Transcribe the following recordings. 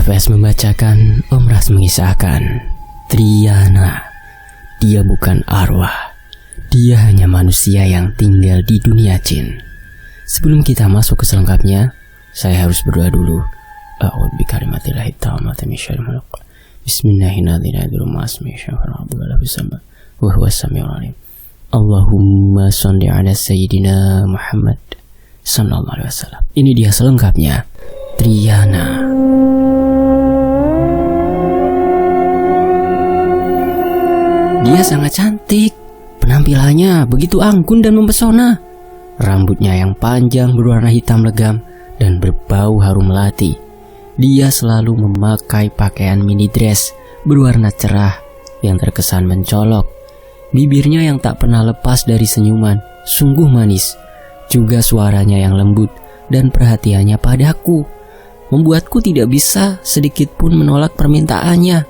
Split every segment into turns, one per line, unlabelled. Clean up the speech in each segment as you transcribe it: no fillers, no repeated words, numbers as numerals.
Efes membacakan, Om Ras mengisahkan, Triana, dia bukan arwah, dia hanya manusia yang tinggal di dunia jin. Sebelum kita masuk ke selengkapnya, saya harus berdoa dulu. A'udzu bikalimatillahi tammati min syarri ma khalaq. Bismillahirrahmanirrahim. Allahumma shalli ala sayyidina Muhammad sallallahu alaihi wasallam. Ini dia selengkapnya, Triana. Dia sangat cantik, penampilannya begitu anggun dan mempesona. Rambutnya yang panjang berwarna hitam legam dan berbau harum melati. Dia selalu memakai pakaian mini dress berwarna cerah yang terkesan mencolok. Bibirnya yang tak pernah lepas dari senyuman, sungguh manis. Juga suaranya yang lembut dan perhatiannya padaku, membuatku tidak bisa sedikit pun menolak permintaannya.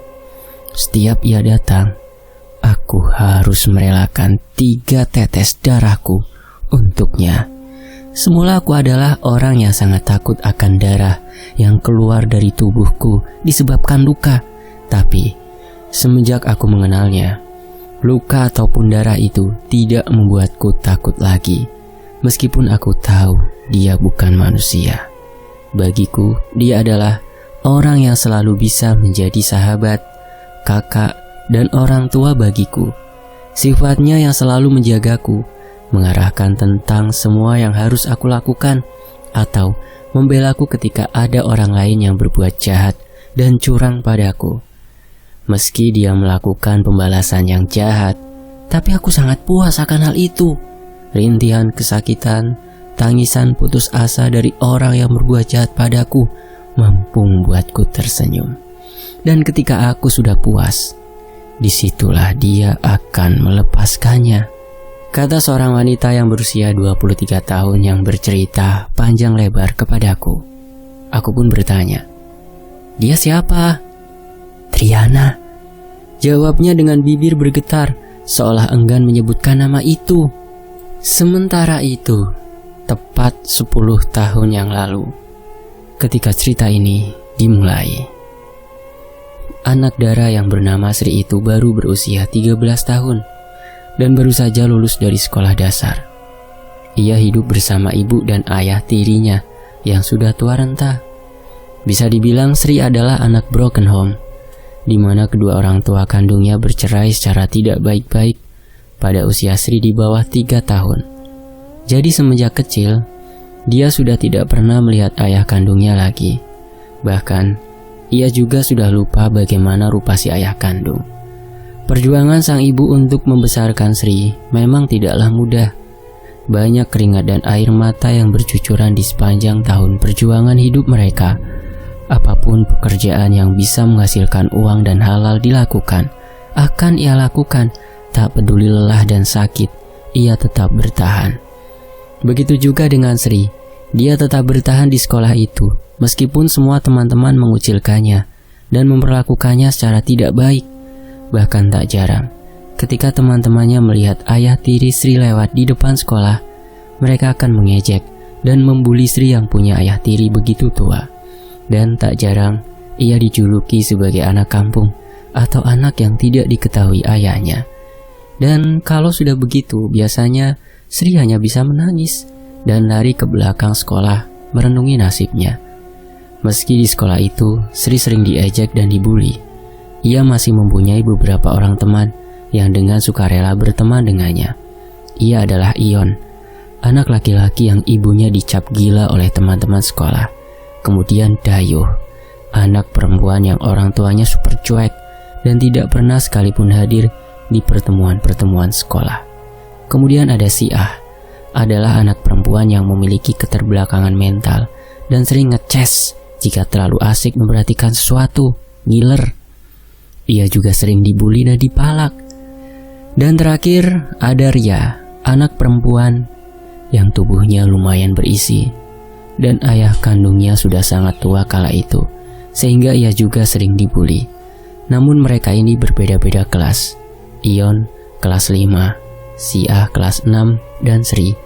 Setiap ia datang, aku harus merelakan 3 tetes darahku untuknya. Semula aku adalah orang yang sangat takut akan darah yang keluar dari tubuhku disebabkan luka. Tapi semenjak aku mengenalnya, luka ataupun darah itu tidak membuatku takut lagi. Meskipun aku tahu dia bukan manusia. Bagiku, dia adalah orang yang selalu bisa menjadi sahabat, kakak, dan orang tua bagiku. Sifatnya yang selalu menjagaku, mengarahkan tentang semua yang harus aku lakukan, atau membelaku ketika ada orang lain yang berbuat jahat dan curang padaku. Meski dia melakukan pembalasan yang jahat, tapi aku sangat puas akan hal itu. Rintihan kesakitan, tangisan putus asa dari orang yang berbuat jahat padaku mampu membuatku tersenyum. Dan ketika aku sudah puas, disitulah dia akan melepaskannya. Kata seorang wanita yang berusia 23 tahun yang bercerita panjang lebar kepadaku. Aku pun bertanya, "Dia siapa?" "Triana," jawabnya dengan bibir bergetar, seolah enggan menyebutkan nama itu. Sementara itu, tepat 10 tahun yang lalu, ketika cerita ini dimulai, anak Dara yang bernama Sri itu baru berusia 13 tahun dan baru saja lulus dari sekolah dasar. Ia hidup bersama ibu dan ayah tirinya yang sudah tua renta. Bisa dibilang Sri adalah anak broken home, di mana kedua orang tua kandungnya bercerai secara tidak baik-baik pada usia Sri di bawah 3 tahun. Jadi semenjak kecil, dia sudah tidak pernah melihat ayah kandungnya lagi. Bahkan, ia juga sudah lupa bagaimana rupa si ayah kandung. Perjuangan sang ibu untuk membesarkan Sri memang tidaklah mudah. Banyak keringat dan air mata yang bercucuran di sepanjang tahun perjuangan hidup mereka. Apapun pekerjaan yang bisa menghasilkan uang dan halal dilakukan, akan ia lakukan. Tak peduli lelah dan sakit, ia tetap bertahan. Begitu juga dengan Sri, dia tetap bertahan di sekolah itu, meskipun semua teman-teman mengucilkannya dan memperlakukannya secara tidak baik. Bahkan tak jarang, ketika teman-temannya melihat ayah tiri Sri lewat di depan sekolah, mereka akan mengejek dan membuli Sri yang punya ayah tiri begitu tua. Dan tak jarang, ia dijuluki sebagai anak kampung atau anak yang tidak diketahui ayahnya. Dan kalau sudah begitu, biasanya Sri hanya bisa menangis dan lari ke belakang sekolah merenungi nasibnya. Meski di sekolah itu, Sri sering diejek dan dibully. Ia masih mempunyai beberapa orang teman yang dengan sukarela berteman dengannya. Ia adalah Ion, anak laki-laki yang ibunya dicap gila oleh teman-teman sekolah. Kemudian Dayo, anak perempuan yang orang tuanya super cuek dan tidak pernah sekalipun hadir di pertemuan-pertemuan sekolah. Kemudian ada Siah, adalah anak perempuan yang memiliki keterbelakangan mental dan sering ngeces jika terlalu asik memperhatikan sesuatu, ngiler. Ia juga sering dibully dan dipalak. Dan terakhir ada Ria, anak perempuan yang tubuhnya lumayan berisi dan ayah kandungnya sudah sangat tua kala itu, sehingga ia juga sering dibully. Namun mereka ini berbeda-beda kelas. Ion kelas 5, Siah kelas 6, dan Sri,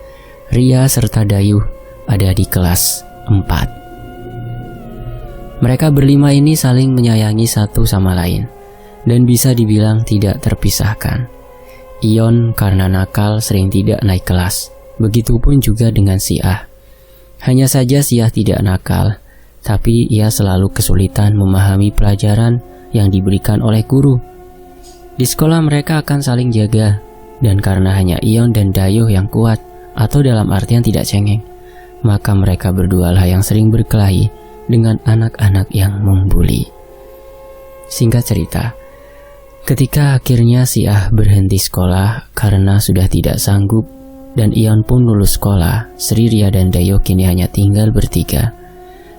Ria serta Dayuh ada di kelas 4. Mereka berlima ini saling menyayangi satu sama lain dan bisa dibilang tidak terpisahkan. Ion karena nakal sering tidak naik kelas, begitupun juga dengan si Ah. Hanya saja si Ah tidak nakal, tapi ia selalu kesulitan memahami pelajaran yang diberikan oleh guru. Di sekolah mereka akan saling jaga, dan karena hanya Ion dan Dayo yang kuat, atau dalam artian tidak cengeng, maka mereka berdua lah yang sering berkelahi dengan anak-anak yang membuli. Singkat cerita, ketika akhirnya si Ah berhenti sekolah karena sudah tidak sanggup dan Ion pun lulus sekolah, Sri, Ria, dan Dayo kini hanya tinggal bertiga.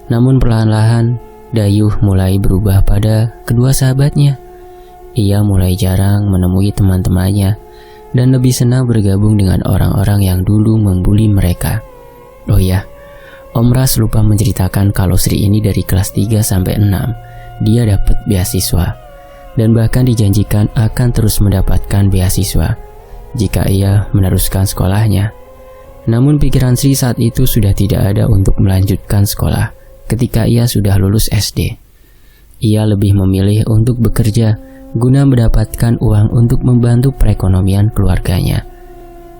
Namun perlahan-lahan Dayuh mulai berubah pada kedua sahabatnya. Ia mulai jarang menemui teman-temannya dan lebih senang bergabung dengan orang-orang yang dulu membuli mereka. Oh ya, Om Ras lupa menceritakan kalau Sri ini dari kelas 3 sampai 6 dia dapat beasiswa dan bahkan dijanjikan akan terus mendapatkan beasiswa jika ia meneruskan sekolahnya. Namun pikiran Sri saat itu sudah tidak ada untuk melanjutkan sekolah ketika ia sudah lulus SD. Ia lebih memilih untuk bekerja guna mendapatkan uang untuk membantu perekonomian keluarganya.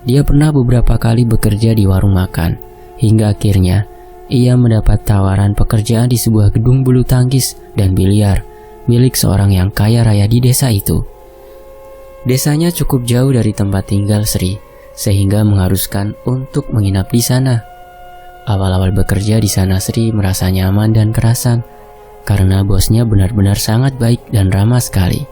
Dia pernah beberapa kali bekerja di warung makan, hingga akhirnya ia mendapat tawaran pekerjaan di sebuah gedung bulu tangkis dan biliar milik seorang yang kaya raya di desa itu. Desanya cukup jauh dari tempat tinggal Sri, sehingga mengharuskan untuk menginap di sana. Awal-awal bekerja di sana Sri merasa nyaman dan kerasan, karena bosnya benar-benar sangat baik dan ramah sekali.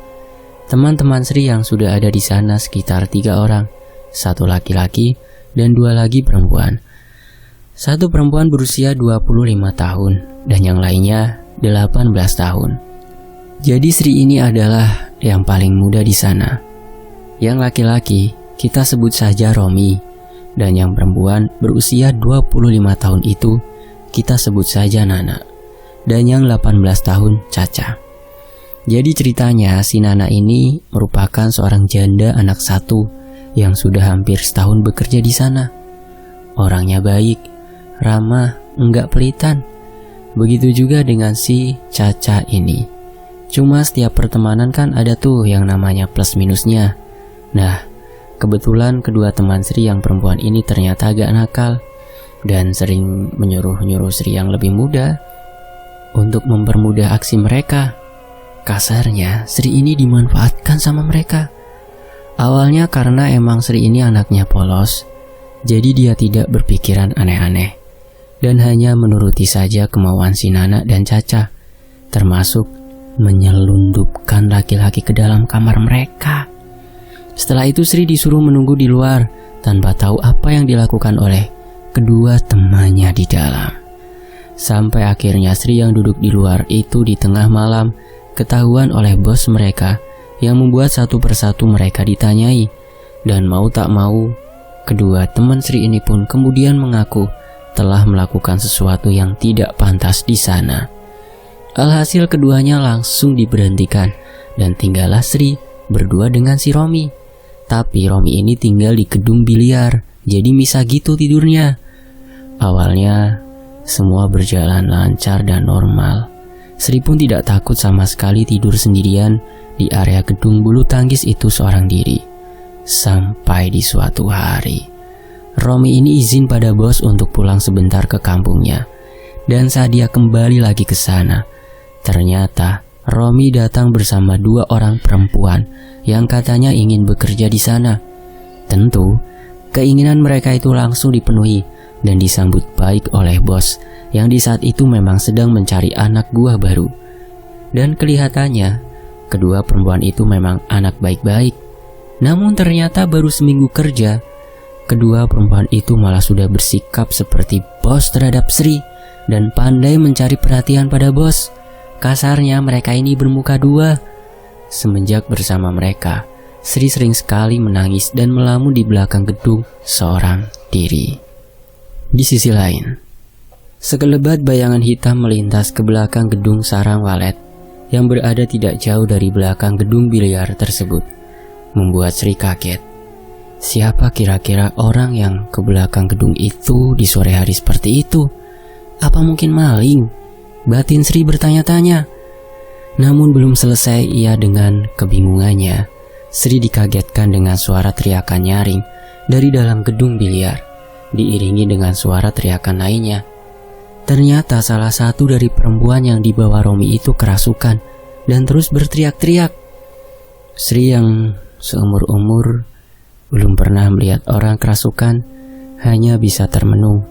Teman-teman Sri yang sudah ada di sana sekitar 3 orang, 1 laki-laki dan 2 lagi perempuan. 1 perempuan berusia 25 tahun dan yang lainnya 18 tahun. Jadi Sri ini adalah yang paling muda di sana. Yang laki-laki kita sebut saja Romi, dan yang perempuan berusia 25 tahun itu kita sebut saja Nana, dan yang 18 tahun Caca. Jadi ceritanya si Nana ini merupakan seorang janda anak 1 yang sudah hampir setahun bekerja di sana. Orangnya baik, ramah, enggak pelitan. Begitu juga dengan si Caca ini. Cuma setiap pertemanan kan ada tuh yang namanya plus minusnya. Nah, kebetulan kedua teman Sri yang perempuan ini ternyata agak nakal dan sering menyuruh-nyuruh Sri yang lebih muda untuk mempermudah aksi mereka. Kasarnya, Sri ini dimanfaatkan sama mereka. Awalnya karena emang Sri ini anaknya polos, jadi dia tidak berpikiran aneh-aneh dan hanya menuruti saja kemauan si Nana dan Caca, termasuk menyelundupkan laki-laki ke dalam kamar mereka. Setelah itu Sri disuruh menunggu di luar tanpa tahu apa yang dilakukan oleh kedua temannya di dalam. Sampai akhirnya Sri yang duduk di luar itu di tengah malam ketahuan oleh bos mereka yang membuat satu persatu mereka ditanyai. Dan mau tak mau, kedua teman Sri ini pun kemudian mengaku telah melakukan sesuatu yang tidak pantas di sana. Alhasil keduanya langsung diberhentikan dan tinggallah Sri berdua dengan si Romi. Tapi Romi ini tinggal di gedung biliar, jadi misah gitu tidurnya. Awalnya semua berjalan lancar dan normal. Sri pun tidak takut sama sekali tidur sendirian di area gedung bulu tangkis itu seorang diri. Sampai di suatu hari, Romi ini izin pada bos untuk pulang sebentar ke kampungnya. Dan saat dia kembali lagi ke sana, ternyata Romi datang bersama 2 orang perempuan yang katanya ingin bekerja di sana. Tentu, keinginan mereka itu langsung dipenuhi dan disambut baik oleh bos yang di saat itu memang sedang mencari anak buah baru. Dan kelihatannya, kedua perempuan itu memang anak baik-baik. Namun ternyata baru seminggu kerja, kedua perempuan itu malah sudah bersikap seperti bos terhadap Sri dan pandai mencari perhatian pada bos. Kasarnya mereka ini bermuka 2. Semenjak bersama mereka, Sri sering sekali menangis dan melamun di belakang gedung seorang diri. Di sisi lain, sekelebat bayangan hitam melintas ke belakang gedung sarang walet yang berada tidak jauh dari belakang gedung biliar tersebut, membuat Sri kaget. Siapa kira-kira orang yang ke belakang gedung itu di sore hari seperti itu? Apa mungkin maling? Batin Sri bertanya-tanya. Namun belum selesai ia dengan kebingungannya, Sri dikagetkan dengan suara teriakan nyaring dari dalam gedung biliar, diiringi dengan suara teriakan lainnya. Ternyata salah satu dari perempuan yang dibawa Romi itu kerasukan dan terus berteriak-teriak. Sri yang seumur-umur belum pernah melihat orang kerasukan hanya bisa termenung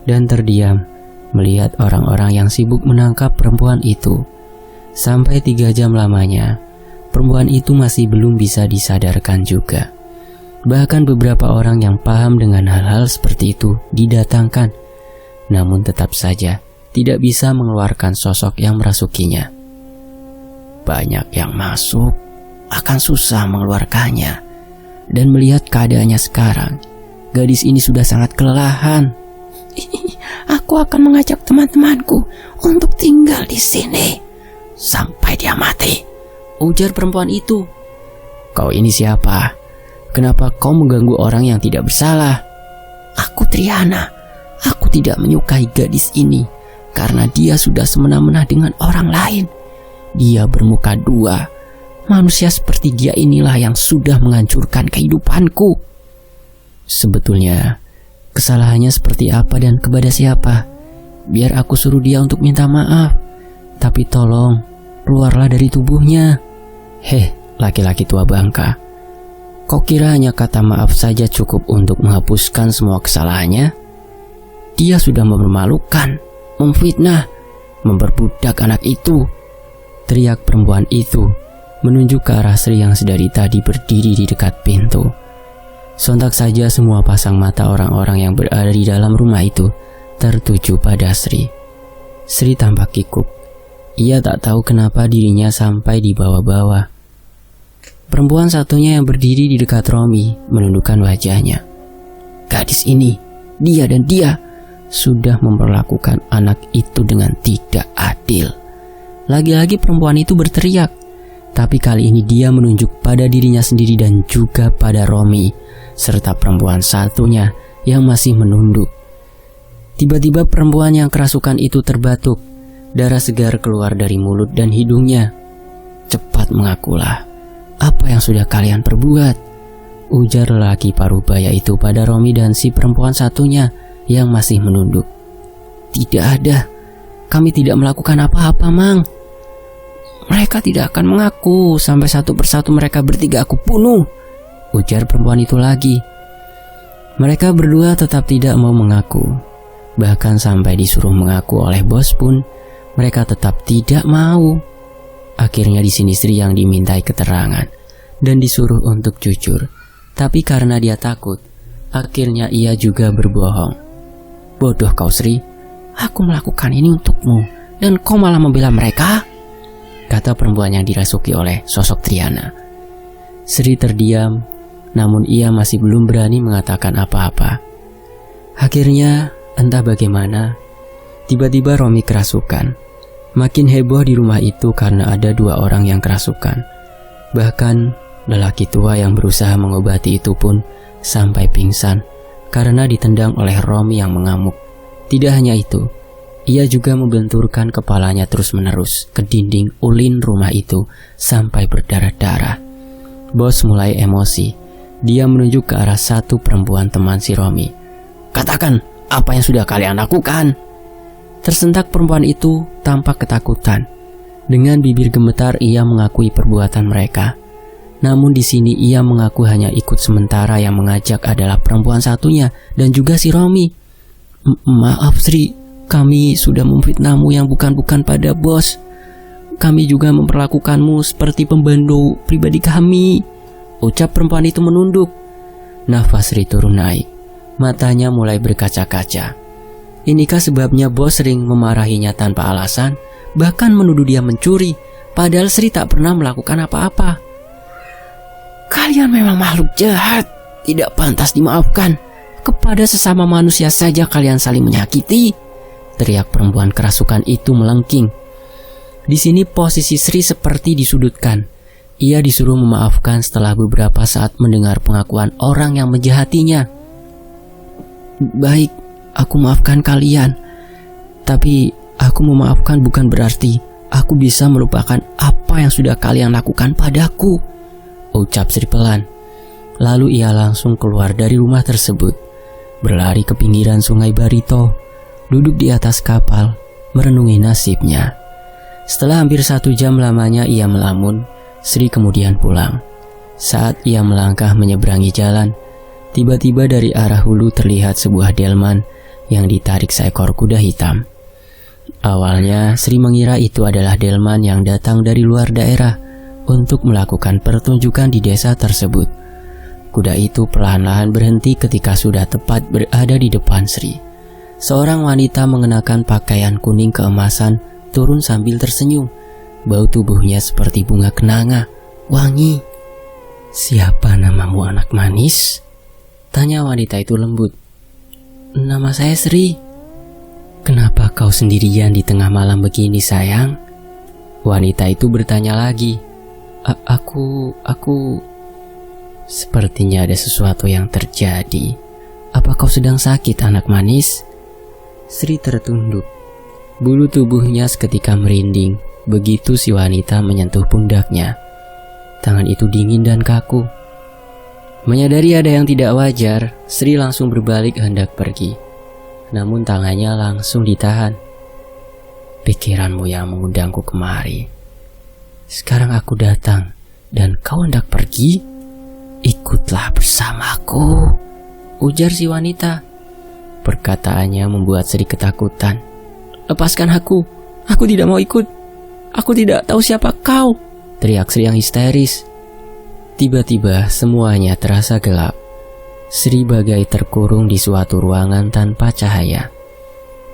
dan terdiam melihat orang-orang yang sibuk menangkap perempuan itu. Sampai 3 jam lamanya, perempuan itu masih belum bisa disadarkan juga. Bahkan beberapa orang yang paham dengan hal-hal seperti itu didatangkan, namun tetap saja tidak bisa mengeluarkan sosok yang merasukinya. Banyak yang masuk, akan susah mengeluarkannya. Dan melihat keadaannya sekarang, gadis ini sudah sangat kelelahan.
Aku akan mengajak teman-temanku untuk tinggal di sini sampai dia mati,
ujar perempuan itu. Kau ini siapa? Kenapa kau mengganggu orang yang tidak bersalah?
Aku Triana. Aku tidak menyukai gadis ini karena dia sudah semena-mena dengan orang lain. Dia bermuka 2. Manusia seperti dia inilah yang sudah menghancurkan kehidupanku.
Sebetulnya kesalahannya seperti apa dan kepada siapa? Biar aku suruh dia untuk minta maaf. Tapi tolong, keluarlah dari tubuhnya. Laki-laki tua bangka. Kau kira hanya kata maaf saja cukup untuk menghapuskan semua kesalahannya? Dia sudah mempermalukan, memfitnah, memperbudak anak itu. Teriak perempuan itu menunjuk ke arah Sri yang sedari tadi berdiri di dekat pintu. Sontak saja semua pasang mata orang-orang yang berada di dalam rumah itu tertuju pada Sri. Sri tampak kikuk. Ia tak tahu kenapa dirinya sampai dibawa-bawa. Perempuan satunya yang berdiri di dekat Romi menundukkan wajahnya. Gadis ini, dia dan dia sudah memperlakukan anak itu dengan tidak adil. Lagi-lagi perempuan itu berteriak, tapi kali ini dia menunjuk pada dirinya sendiri dan juga pada Romi, serta perempuan satunya yang masih menunduk. Tiba-tiba perempuan yang kerasukan itu terbatuk, darah segar keluar dari mulut dan hidungnya. Cepat mengakulah, apa yang sudah kalian perbuat, ujar lelaki parubaya itu pada Romi dan si perempuan satunya yang masih menunduk. Tidak ada, kami tidak melakukan apa-apa, Mang. Mereka tidak akan mengaku sampai satu persatu mereka bertiga aku bunuh, ujar perempuan itu lagi. Mereka berdua tetap tidak mau mengaku. Bahkan sampai disuruh mengaku oleh bos pun mereka tetap tidak mau. Akhirnya di sini Sri yang dimintai keterangan dan disuruh untuk jujur. Tapi karena dia takut, akhirnya ia juga berbohong. Bodoh kau Sri, aku melakukan ini untukmu dan kau malah membela mereka, kata perempuan yang dirasuki oleh sosok Triana. Sri terdiam, namun ia masih belum berani mengatakan apa-apa. Akhirnya entah bagaimana, tiba-tiba Romi kerasukan. Makin heboh di rumah itu karena ada 2 orang yang kerasukan. Bahkan lelaki tua yang berusaha mengobati itu pun sampai pingsan karena ditendang oleh Romi yang mengamuk. Tidak hanya itu, ia juga membenturkan kepalanya terus-menerus ke dinding ulin rumah itu sampai berdarah-darah. Bos mulai emosi. Dia menunjuk ke arah satu perempuan teman si Romi. Katakan, apa yang sudah kalian lakukan? Tersentak perempuan itu tampak ketakutan. Dengan bibir gemetar ia mengakui perbuatan mereka. Namun di sini ia mengaku hanya ikut sementara, yang mengajak adalah perempuan satunya dan juga si Romi. Maaf Sri, kami sudah memfitnahmu yang bukan-bukan pada bos. Kami juga memperlakukanmu seperti pembantu pribadi kami, ucap perempuan itu menunduk. Nafas Sri turun naik. Matanya mulai berkaca-kaca. Inikah sebabnya bos sering memarahinya tanpa alasan, bahkan menuduh dia mencuri, padahal Sri tak pernah melakukan apa-apa. Kalian memang makhluk jahat, tidak pantas dimaafkan. Kepada sesama manusia saja kalian saling menyakiti, teriak perempuan kerasukan itu melengking. Di sini posisi Sri seperti disudutkan. Ia disuruh memaafkan setelah beberapa saat mendengar pengakuan orang yang menjahatinya. Baik, aku maafkan kalian. Tapi
Aku memaafkan bukan berarti aku bisa melupakan apa yang sudah kalian lakukan padaku, ucap Sri pelan. Lalu ia langsung keluar dari rumah tersebut, berlari ke pinggiran sungai Barito, duduk di atas kapal, merenungi nasibnya. Setelah hampir 1 jam lamanya ia melamun, Sri kemudian pulang. Saat ia melangkah menyeberangi jalan, tiba-tiba dari arah hulu terlihat sebuah delman yang ditarik seekor kuda hitam. Awalnya Sri mengira itu adalah delman yang datang dari luar daerah untuk melakukan pertunjukan di desa tersebut. Kuda itu perlahan-lahan berhenti ketika sudah tepat berada di depan Sri. Seorang wanita mengenakan pakaian kuning keemasan turun sambil tersenyum. Bau tubuhnya seperti bunga kenanga, wangi. "Siapa namamu, anak manis?" tanya wanita itu lembut. "Nama saya Sri." "Kenapa kau sendirian di tengah malam begini, sayang?" Wanita itu bertanya lagi. Aku... Sepertinya ada sesuatu yang terjadi. Apa kau sedang sakit, anak manis? Sri tertunduk. Bulu tubuhnya seketika merinding begitu si wanita menyentuh pundaknya. Tangan itu dingin dan kaku. Menyadari ada yang tidak wajar, Sri langsung berbalik hendak pergi. Namun tangannya langsung ditahan. "Pikiranmu yang mengundangku kemari. Sekarang aku datang dan kau hendak pergi? Ikutlah bersamaku," ujar si wanita. Perkataannya membuat Sri ketakutan. "Lepaskan aku tidak mau ikut. Aku tidak tahu siapa kau," teriak Sri yang histeris. Tiba-tiba semuanya terasa gelap. Sri bagai terkurung di suatu ruangan tanpa cahaya.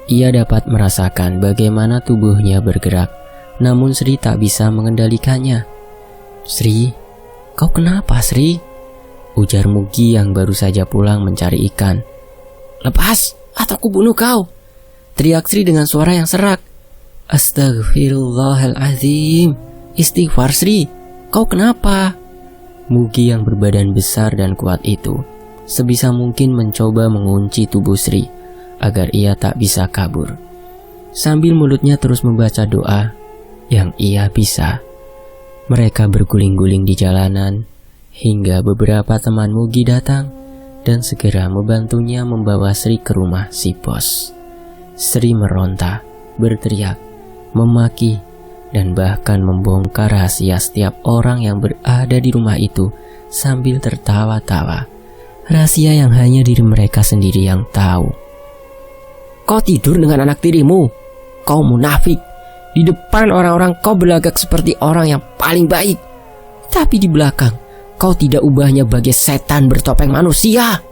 Ia dapat merasakan bagaimana tubuhnya bergerak, namun Sri tak bisa mengendalikannya. "Sri, kau kenapa, Sri?" ujar Mugi yang baru saja pulang mencari ikan. "Lepas atau aku bunuh kau," teriak Sri dengan suara yang serak. "Astagfirullahaladzim. Istighfar, Sri. Kau kenapa?" Mugi yang berbadan besar dan kuat itu sebisa mungkin mencoba mengunci tubuh Sri agar ia tak bisa kabur. Sambil mulutnya terus membaca doa yang ia bisa. Mereka berguling-guling di jalanan hingga beberapa teman Mugi datang dan segera membantunya membawa Sri ke rumah si bos. Sri meronta, berteriak, memaki, dan bahkan membongkar rahasia setiap orang yang berada di rumah itu sambil tertawa-tawa. Rahasia yang hanya diri mereka sendiri yang tahu. "Kau tidur dengan anak tirimu? Kau munafik. Di depan orang-orang kau berlagak seperti orang yang paling baik. Tapi di belakang kau tidak ubahnya bagai setan bertopeng manusia.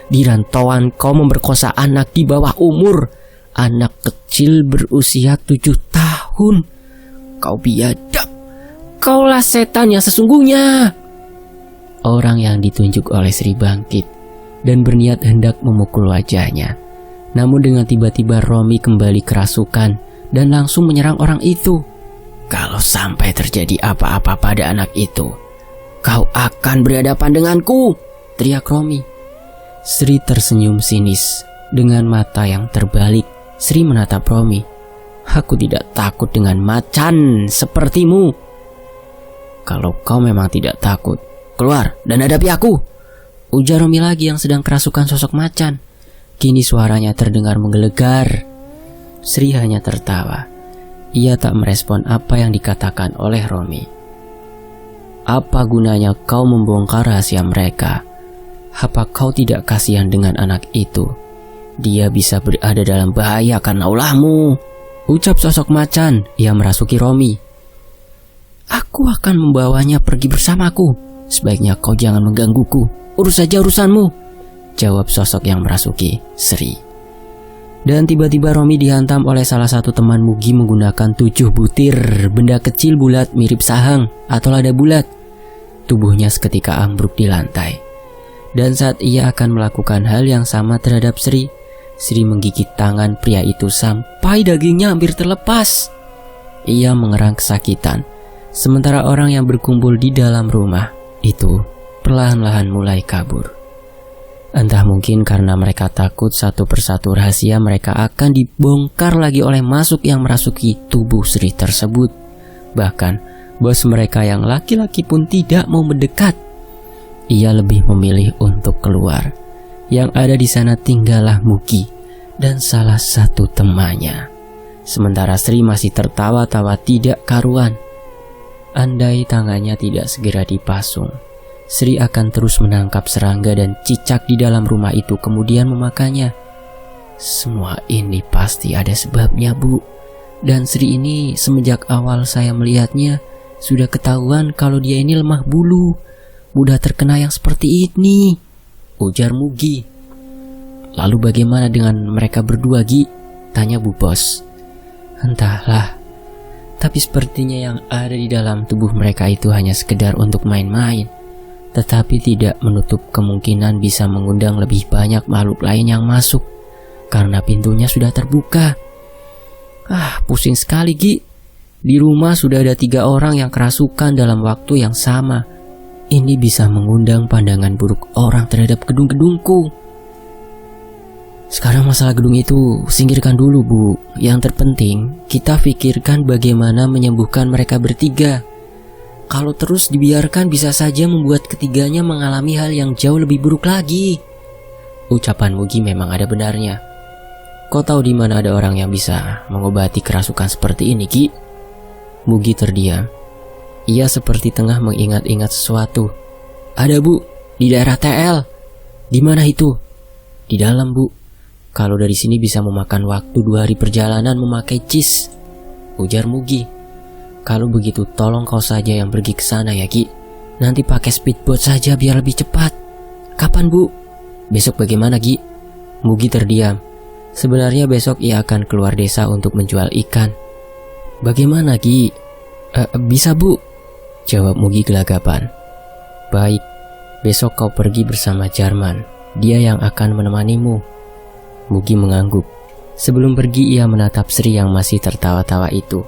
Di rantauan kau memperkosa anak di bawah umur, anak kecil berusia 7 tahun. Kau biadab. Kaulah setan yang sesungguhnya." Orang yang ditunjuk oleh Sri bangkit dan berniat hendak memukul wajahnya. Namun dengan tiba-tiba Romi kembali kerasukan dan langsung menyerang orang itu. "Kalau sampai terjadi apa-apa pada anak itu, kau akan berhadapan denganku," teriak Romi. Sri tersenyum sinis. Dengan mata yang terbalik, Sri menatap Romi. "Aku tidak takut dengan macan sepertimu. Kalau kau memang tidak takut, keluar dan hadapi aku," ujar Romi lagi yang sedang kerasukan sosok macan. Kini suaranya terdengar menggelegar. Sri hanya tertawa. Ia tak merespon apa yang dikatakan oleh Romi. "Apa gunanya kau membongkar rahasia mereka? Apa kau tidak kasihan dengan anak itu? Dia bisa berada dalam bahaya karena ulahmu," ucap sosok macan. Ia merasuki Romi. "Aku akan membawanya pergi bersamaku. Sebaiknya kau jangan menggangguku. Urus saja urusanmu," jawab sosok yang merasuki Sri. Dan tiba-tiba Romi dihantam oleh salah satu teman Mugi menggunakan 7 butir benda kecil bulat mirip sahang atau lada bulat. Tubuhnya seketika ambruk di lantai. Dan saat ia akan melakukan hal yang sama terhadap Sri, Sri menggigit tangan pria itu sampai dagingnya hampir terlepas. Ia mengerang kesakitan, sementara orang yang berkumpul di dalam rumah itu perlahan-lahan mulai kabur.
Entah mungkin karena mereka takut satu persatu rahasia mereka akan dibongkar lagi oleh makhluk yang merasuki tubuh Sri tersebut. Bahkan bos mereka yang laki-laki pun tidak mau mendekat. Ia lebih memilih untuk keluar. Yang ada di sana tinggallah Mugi dan salah satu temannya. Sementara Sri masih tertawa-tawa tidak karuan. Andai tangannya tidak segera dipasung, Sri akan terus menangkap serangga dan cicak di dalam rumah itu kemudian memakannya. Semua ini pasti ada sebabnya, Bu. Dan Sri ini semenjak awal saya melihatnya sudah ketahuan kalau dia ini lemah bulu, mudah terkena yang seperti ini, ujar Mugi. Lalu bagaimana dengan mereka berdua, Gi? Tanya Bu Bos. Entahlah, tapi sepertinya yang ada di dalam tubuh mereka itu hanya sekedar untuk main-main. Tetapi tidak menutup kemungkinan bisa mengundang lebih banyak makhluk lain yang masuk, karena pintunya sudah terbuka. Pusing sekali, Gi. Di rumah sudah ada 3 orang yang kerasukan dalam waktu yang sama. Ini bisa mengundang pandangan buruk orang terhadap gedung-gedungku. Sekarang masalah gedung itu singkirkan dulu, Bu. Yang terpenting kita pikirkan bagaimana menyembuhkan mereka bertiga. Kalau terus dibiarkan bisa saja membuat ketiganya mengalami hal yang jauh lebih buruk lagi. Ucapan Mugi memang ada benarnya. Kau tahu di mana ada orang yang bisa mengobati kerasukan seperti ini, Ki? Mugi terdiam. Ia seperti tengah mengingat-ingat sesuatu. Ada, Bu, di daerah TL. Di mana itu? Di dalam, Bu. Kalau dari sini bisa memakan waktu 2 hari perjalanan memakai cis, ujar Mugi. Kalau begitu tolong kau saja yang pergi ke sana ya, Ki. Nanti pakai speedboat saja biar lebih cepat. Kapan, Bu? Besok bagaimana, Ki? Mugi terdiam. Sebenarnya besok ia akan keluar desa untuk menjual ikan. Bagaimana, Ki? Bisa, Bu, jawab Mugi gelagapan. Baik, besok kau pergi bersama Jarman. Dia yang akan menemanimu. Mugi mengangguk. Sebelum pergi ia menatap Sri yang masih tertawa-tawa itu.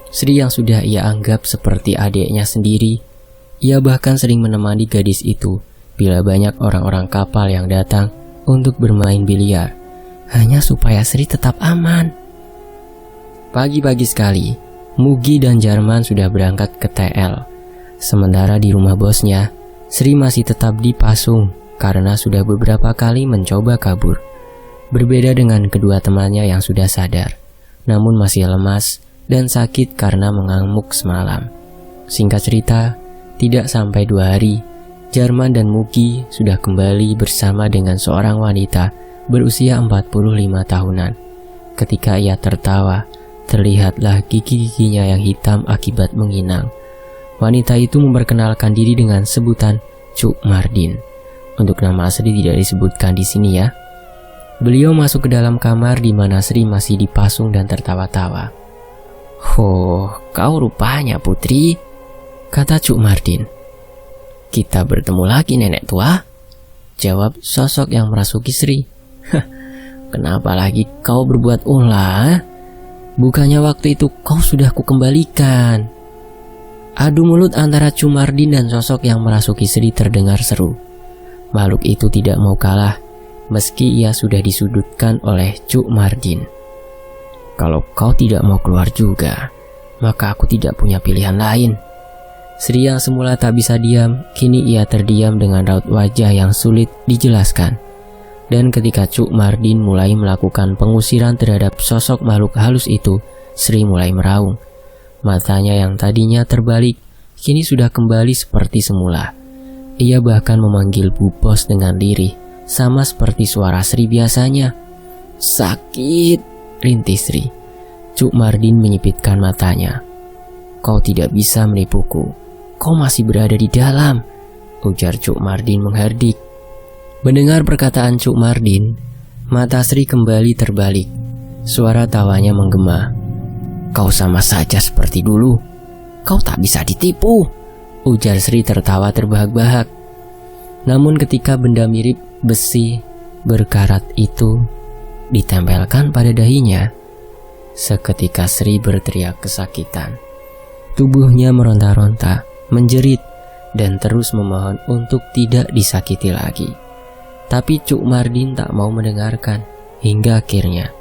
Sri yang sudah ia anggap seperti adiknya sendiri. Ia bahkan sering menemani gadis itu bila banyak orang-orang kapal yang datang untuk bermain biliar, hanya supaya Sri tetap aman. Pagi-pagi sekali, Mugi dan Jarman sudah berangkat ke TL. Sementara di rumah bosnya, Sri masih tetap dipasung karena sudah beberapa kali mencoba kabur. Berbeda dengan kedua temannya yang sudah sadar, namun masih lemas dan sakit karena mengamuk semalam. Singkat cerita, tidak sampai 2 hari, Jarman dan Mugi sudah kembali bersama dengan seorang wanita berusia 45 tahunan. Ketika ia tertawa, terlihatlah gigi-giginya yang hitam akibat menginang. Wanita itu memperkenalkan diri dengan sebutan Cuk Mardin. Untuk nama asli tidak disebutkan di sini ya. Beliau masuk ke dalam kamar di mana Sri masih dipasung dan tertawa-tawa. "Oh, kau rupanya putri," kata Cuk Mardin. "Kita bertemu lagi nenek tua," jawab sosok yang merasuki Sri. "Kenapa lagi kau berbuat ulah? Bukannya waktu itu kau sudah kukembalikan." Adu mulut antara Cuk Mardin dan sosok yang merasuki Sri terdengar seru. Makhluk itu tidak mau kalah, meski ia sudah disudutkan oleh Cuk Mardin. "Kalau kau tidak mau keluar juga, maka aku tidak punya pilihan lain." Sri yang semula tak bisa diam, kini ia terdiam dengan raut wajah yang sulit dijelaskan. Dan ketika Cuk Mardin mulai melakukan pengusiran terhadap sosok makhluk halus itu, Sri mulai meraung. Matanya yang tadinya terbalik, kini sudah kembali seperti semula. Ia bahkan memanggil Bu Bos dengan lirih, sama seperti suara Sri biasanya. "Sakit," rintih Sri. Cuk Mardin menyipitkan matanya. "Kau tidak bisa menipuku. Kau masih berada di dalam," ujar Cuk Mardin menghardik. Mendengar perkataan Cuk Mardin, mata Sri kembali terbalik. Suara tawanya menggema. "Kau sama saja seperti dulu. Kau tak bisa ditipu," ujar Sri tertawa terbahak-bahak. Namun ketika benda mirip besi berkarat itu ditempelkan pada dahinya, seketika Sri berteriak kesakitan. Tubuhnya meronta-ronta, menjerit, dan terus memohon untuk tidak disakiti lagi. Tapi Cuk Mardin tak mau mendengarkan. Hingga akhirnya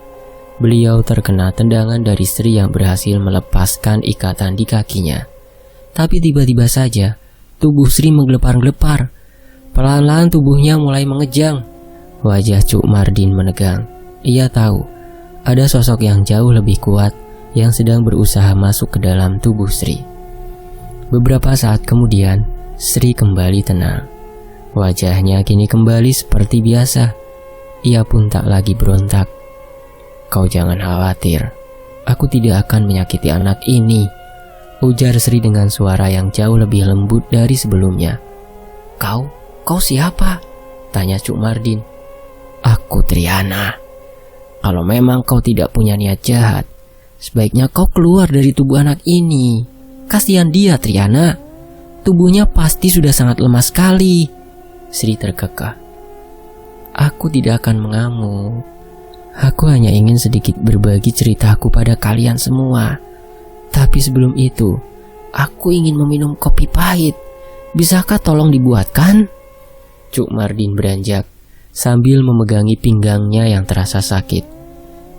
beliau terkena tendangan dari Sri yang berhasil melepaskan ikatan di kakinya. Tapi tiba-tiba saja tubuh Sri menggelepar-gelepar. Perlahan-lahan tubuhnya mulai mengejang. Wajah Cuk Mardin menegang. Ia tahu ada sosok yang jauh lebih kuat yang sedang berusaha masuk ke dalam tubuh Sri. Beberapa saat kemudian Sri kembali tenang. Wajahnya kini kembali seperti biasa. Ia pun tak lagi berontak. "Kau jangan khawatir, aku tidak akan menyakiti anak ini," ujar Sri dengan suara yang jauh lebih lembut dari sebelumnya. Kau siapa?" tanya Cuk Mardin. "Aku Triana. Kalau memang kau tidak punya niat jahat, sebaiknya kau keluar dari tubuh anak ini. Kasihan dia, Triana. Tubuhnya pasti sudah sangat lemah sekali." Sri terkekeh. "Aku tidak akan mengamuk. Aku hanya ingin sedikit berbagi ceritaku pada kalian semua. Tapi sebelum itu, aku ingin meminum kopi pahit. Bisakah tolong dibuatkan?" Cuk Mardin beranjak sambil memegangi pinggangnya yang terasa sakit.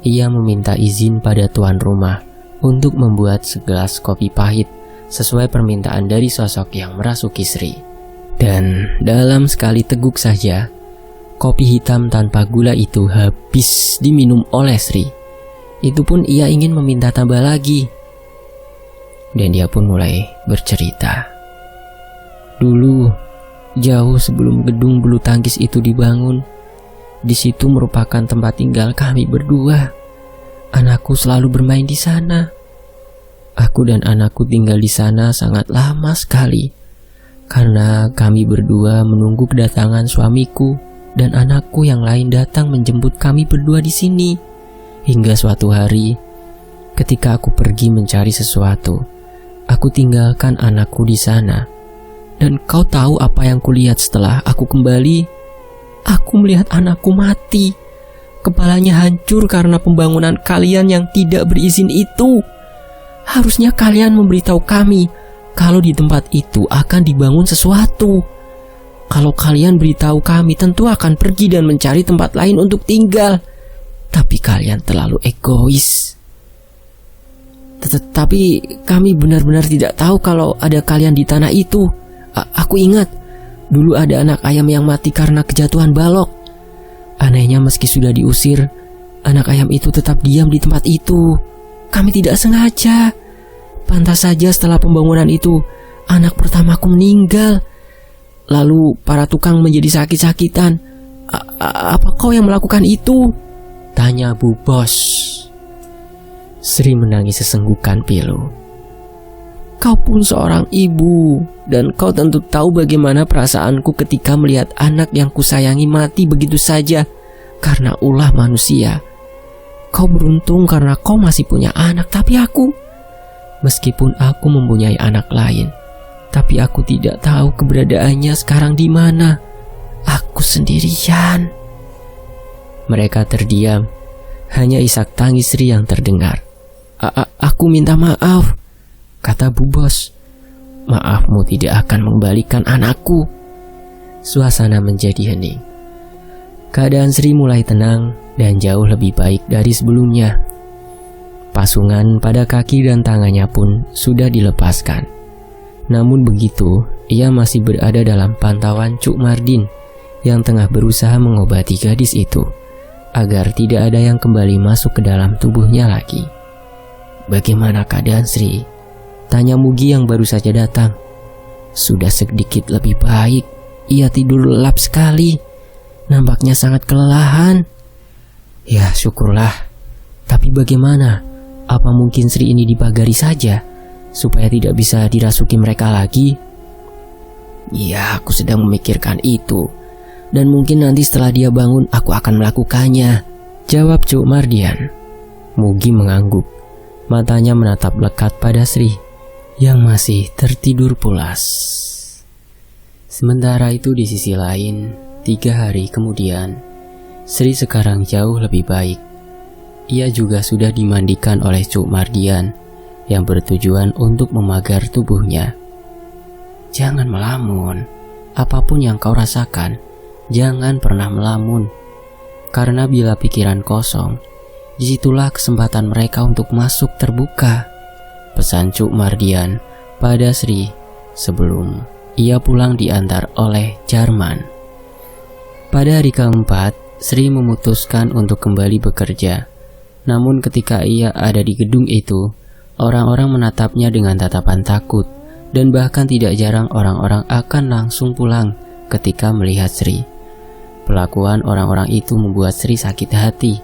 Ia meminta izin pada tuan rumah untuk membuat segelas kopi pahit sesuai permintaan dari sosok yang merasuki Sri. Dan dalam sekali teguk saja, kopi hitam tanpa gula itu habis diminum oleh Sri. Itu pun ia ingin meminta tambah lagi. Dan dia pun mulai bercerita. "Dulu, jauh sebelum gedung bulu tangkis itu dibangun, di situ merupakan tempat tinggal kami berdua. Anakku selalu bermain di sana. Aku dan anakku tinggal di sana sangat lama sekali, karena kami berdua menunggu kedatangan suamiku dan anakku yang lain datang menjemput kami berdua di sini. Hingga suatu hari, ketika aku pergi mencari sesuatu, aku tinggalkan anakku di sana. Dan kau tahu apa yang kulihat setelah aku kembali? Aku melihat anakku mati. Kepalanya hancur karena pembangunan kalian yang tidak berizin itu. Harusnya kalian memberitahu kami kalau di tempat itu akan dibangun sesuatu. Kalau kalian beritahu kami, tentu akan pergi dan mencari tempat lain untuk tinggal. Tapi kalian terlalu egois. Tetapi kami benar-benar tidak tahu kalau ada kalian di tanah itu. Aku ingat, dulu ada anak ayam yang mati karena kejatuhan balok. Anehnya meski sudah diusir, anak ayam itu tetap diam di tempat itu. Kami tidak sengaja. Pantas saja setelah pembangunan itu, anak pertamaku meninggal. Lalu para tukang menjadi sakit-sakitan. Apa kau yang melakukan itu?" tanya Bu Bos. Sri menangis sesenggukan pilu. "Kau pun seorang ibu, dan kau tentu tahu bagaimana perasaanku ketika melihat anak yang kusayangi mati begitu saja karena ulah manusia. Kau beruntung karena kau masih punya anak, tapi aku, meskipun aku mempunyai anak lain, tapi aku tidak tahu keberadaannya sekarang di mana. Aku sendirian." Mereka terdiam, hanya isak tangis Sri yang terdengar. Aku minta maaf," kata Bu Bos. "Maafmu tidak akan mengembalikan anakku." Suasana menjadi hening. Keadaan Sri mulai tenang dan jauh lebih baik dari sebelumnya. Pasungan pada kaki dan tangannya pun sudah dilepaskan. Namun begitu, ia masih berada dalam pantauan Cuk Mardin yang tengah berusaha mengobati gadis itu agar tidak ada yang kembali masuk ke dalam tubuhnya lagi. "Bagaimana keadaan Sri?" tanya Mugi yang baru saja datang. "Sudah sedikit lebih baik. Ia tidur lelap sekali. Nampaknya sangat kelelahan." "Ya, syukurlah. Tapi bagaimana? Apa mungkin Sri ini dipagari saja supaya tidak bisa dirasuki mereka lagi?" "Ya, aku sedang memikirkan itu. Dan mungkin nanti setelah dia bangun aku akan melakukannya," jawab Cuk Mardian. Mugi mengangguk. Matanya menatap lekat pada Sri yang masih tertidur pulas. Sementara itu di sisi lain, 3 hari kemudian, Sri sekarang jauh lebih baik. Ia juga sudah dimandikan oleh Cuk Mardian yang bertujuan untuk memagar tubuhnya. "Jangan melamun. Apapun yang kau rasakan, jangan pernah melamun. Karena bila pikiran kosong, disitulah kesempatan mereka untuk masuk terbuka. Pesan Cuk Mardian pada Sri sebelum ia pulang diantar oleh Jarman. Pada hari keempat, Sri memutuskan untuk kembali bekerja. Namun ketika ia ada di gedung itu, orang-orang menatapnya dengan tatapan takut, dan bahkan tidak jarang orang-orang akan langsung pulang ketika melihat Sri. Perlakuan orang-orang itu membuat Sri sakit hati.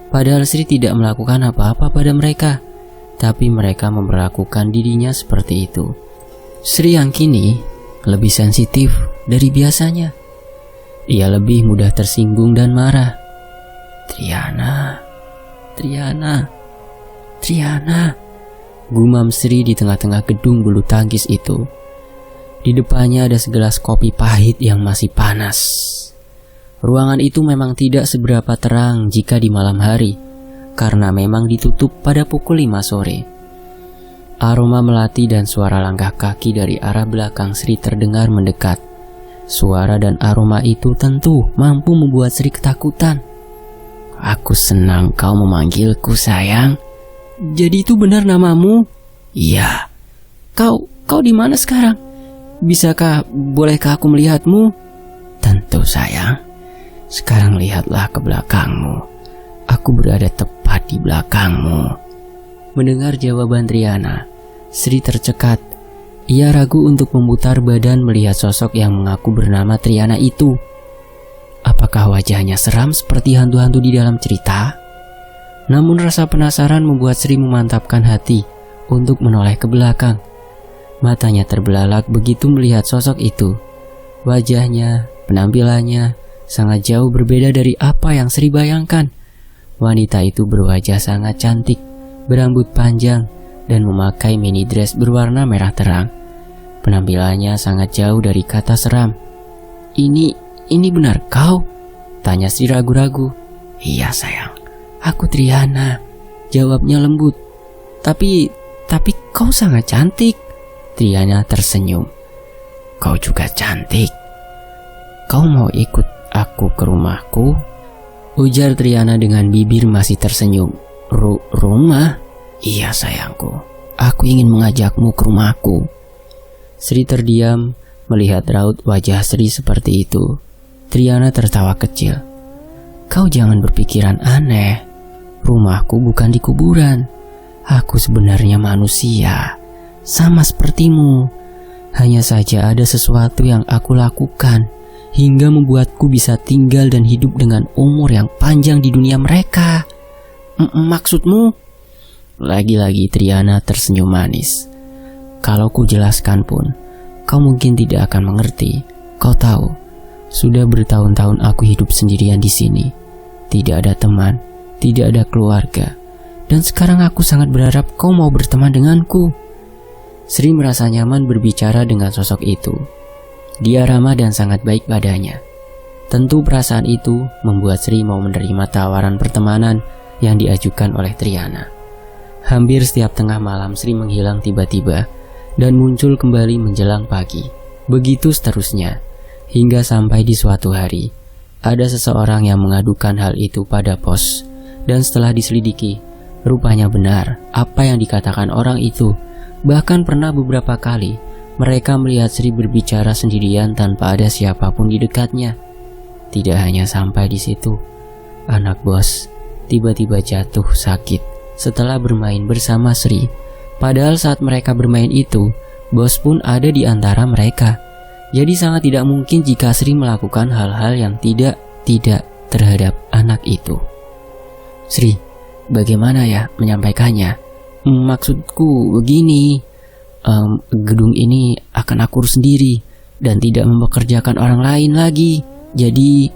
Padahal Sri tidak melakukan apa-apa pada mereka, tapi mereka memperlakukan dirinya seperti itu. Sri yang kini lebih sensitif dari biasanya. Ia lebih mudah tersinggung dan marah. Triana, gumam Sri di tengah-tengah gedung bulu tangkis itu. Di depannya ada segelas kopi pahit yang masih panas. Ruangan itu memang tidak seberapa terang jika di malam hari, karena memang ditutup pada pukul 5 sore. Aroma melati dan suara langkah kaki dari arah belakang Sri terdengar mendekat. Suara dan aroma itu tentu mampu membuat Sri ketakutan. Aku senang kau memanggilku, sayang. Jadi itu benar namamu? Iya. Kau di mana sekarang? Bolehkah aku melihatmu? Tentu, sayang. Sekarang lihatlah ke belakangmu. Aku berada tepat di belakangmu. Mendengar jawaban Triana, Sri tercekat. Ia ragu untuk memutar badan melihat sosok yang mengaku bernama Triana itu. Apakah wajahnya seram seperti hantu-hantu di dalam cerita? Namun rasa penasaran membuat Sri memantapkan hati untuk menoleh ke belakang. Matanya terbelalak begitu melihat sosok itu. Wajahnya, penampilannya sangat jauh berbeda dari apa yang Sri bayangkan. Wanita itu berwajah sangat cantik, berambut panjang, dan memakai mini dress berwarna merah terang. Penampilannya sangat jauh dari kata seram. Ini benar kau? Tanya Sri ragu-ragu. Iya, sayang, aku Triana, jawabnya lembut. Tapi kau sangat cantik. Triana tersenyum. Kau juga cantik. Kau mau ikut aku ke rumahku? Ujar Triana dengan bibir masih tersenyum. Rumah? Iya, sayangku. Aku ingin mengajakmu ke rumahku. Sri terdiam melihat raut wajah Sri seperti itu. Triana tertawa kecil. Kau jangan berpikiran aneh. Rumahku bukan di kuburan. Aku sebenarnya manusia, sama sepertimu. Hanya saja ada sesuatu yang aku lakukan hingga membuatku bisa tinggal dan hidup dengan umur yang panjang di dunia mereka. Maksudmu? Lagi-lagi Triana tersenyum manis. Kalau ku jelaskan pun, kau mungkin tidak akan mengerti. Kau tahu, sudah bertahun-tahun aku hidup sendirian di sini. Tidak ada teman, tidak ada keluarga. Dan sekarang aku sangat berharap kau mau berteman denganku. Sri merasa nyaman berbicara dengan sosok itu. Dia ramah dan sangat baik padanya. Tentu perasaan itu membuat Sri mau menerima tawaran pertemanan yang diajukan oleh Triana. Hampir setiap tengah malam Sri menghilang tiba-tiba dan muncul kembali menjelang pagi. Begitu seterusnya, hingga sampai di suatu hari, ada seseorang yang mengadukan hal itu pada pos. Dan setelah diselidiki, rupanya benar apa yang dikatakan orang itu. Bahkan pernah beberapa kali mereka melihat Sri berbicara sendirian tanpa ada siapapun di dekatnya. Tidak hanya sampai di situ, anak bos tiba-tiba jatuh sakit setelah bermain bersama Sri. Padahal saat mereka bermain itu, bos pun ada di antara mereka. Jadi sangat tidak mungkin jika Sri melakukan hal-hal yang tidak terhadap anak itu. Sri, bagaimana ya menyampaikannya? Maksudku begini, gedung ini akan aku urus sendiri dan tidak mempekerjakan orang lain lagi. Jadi,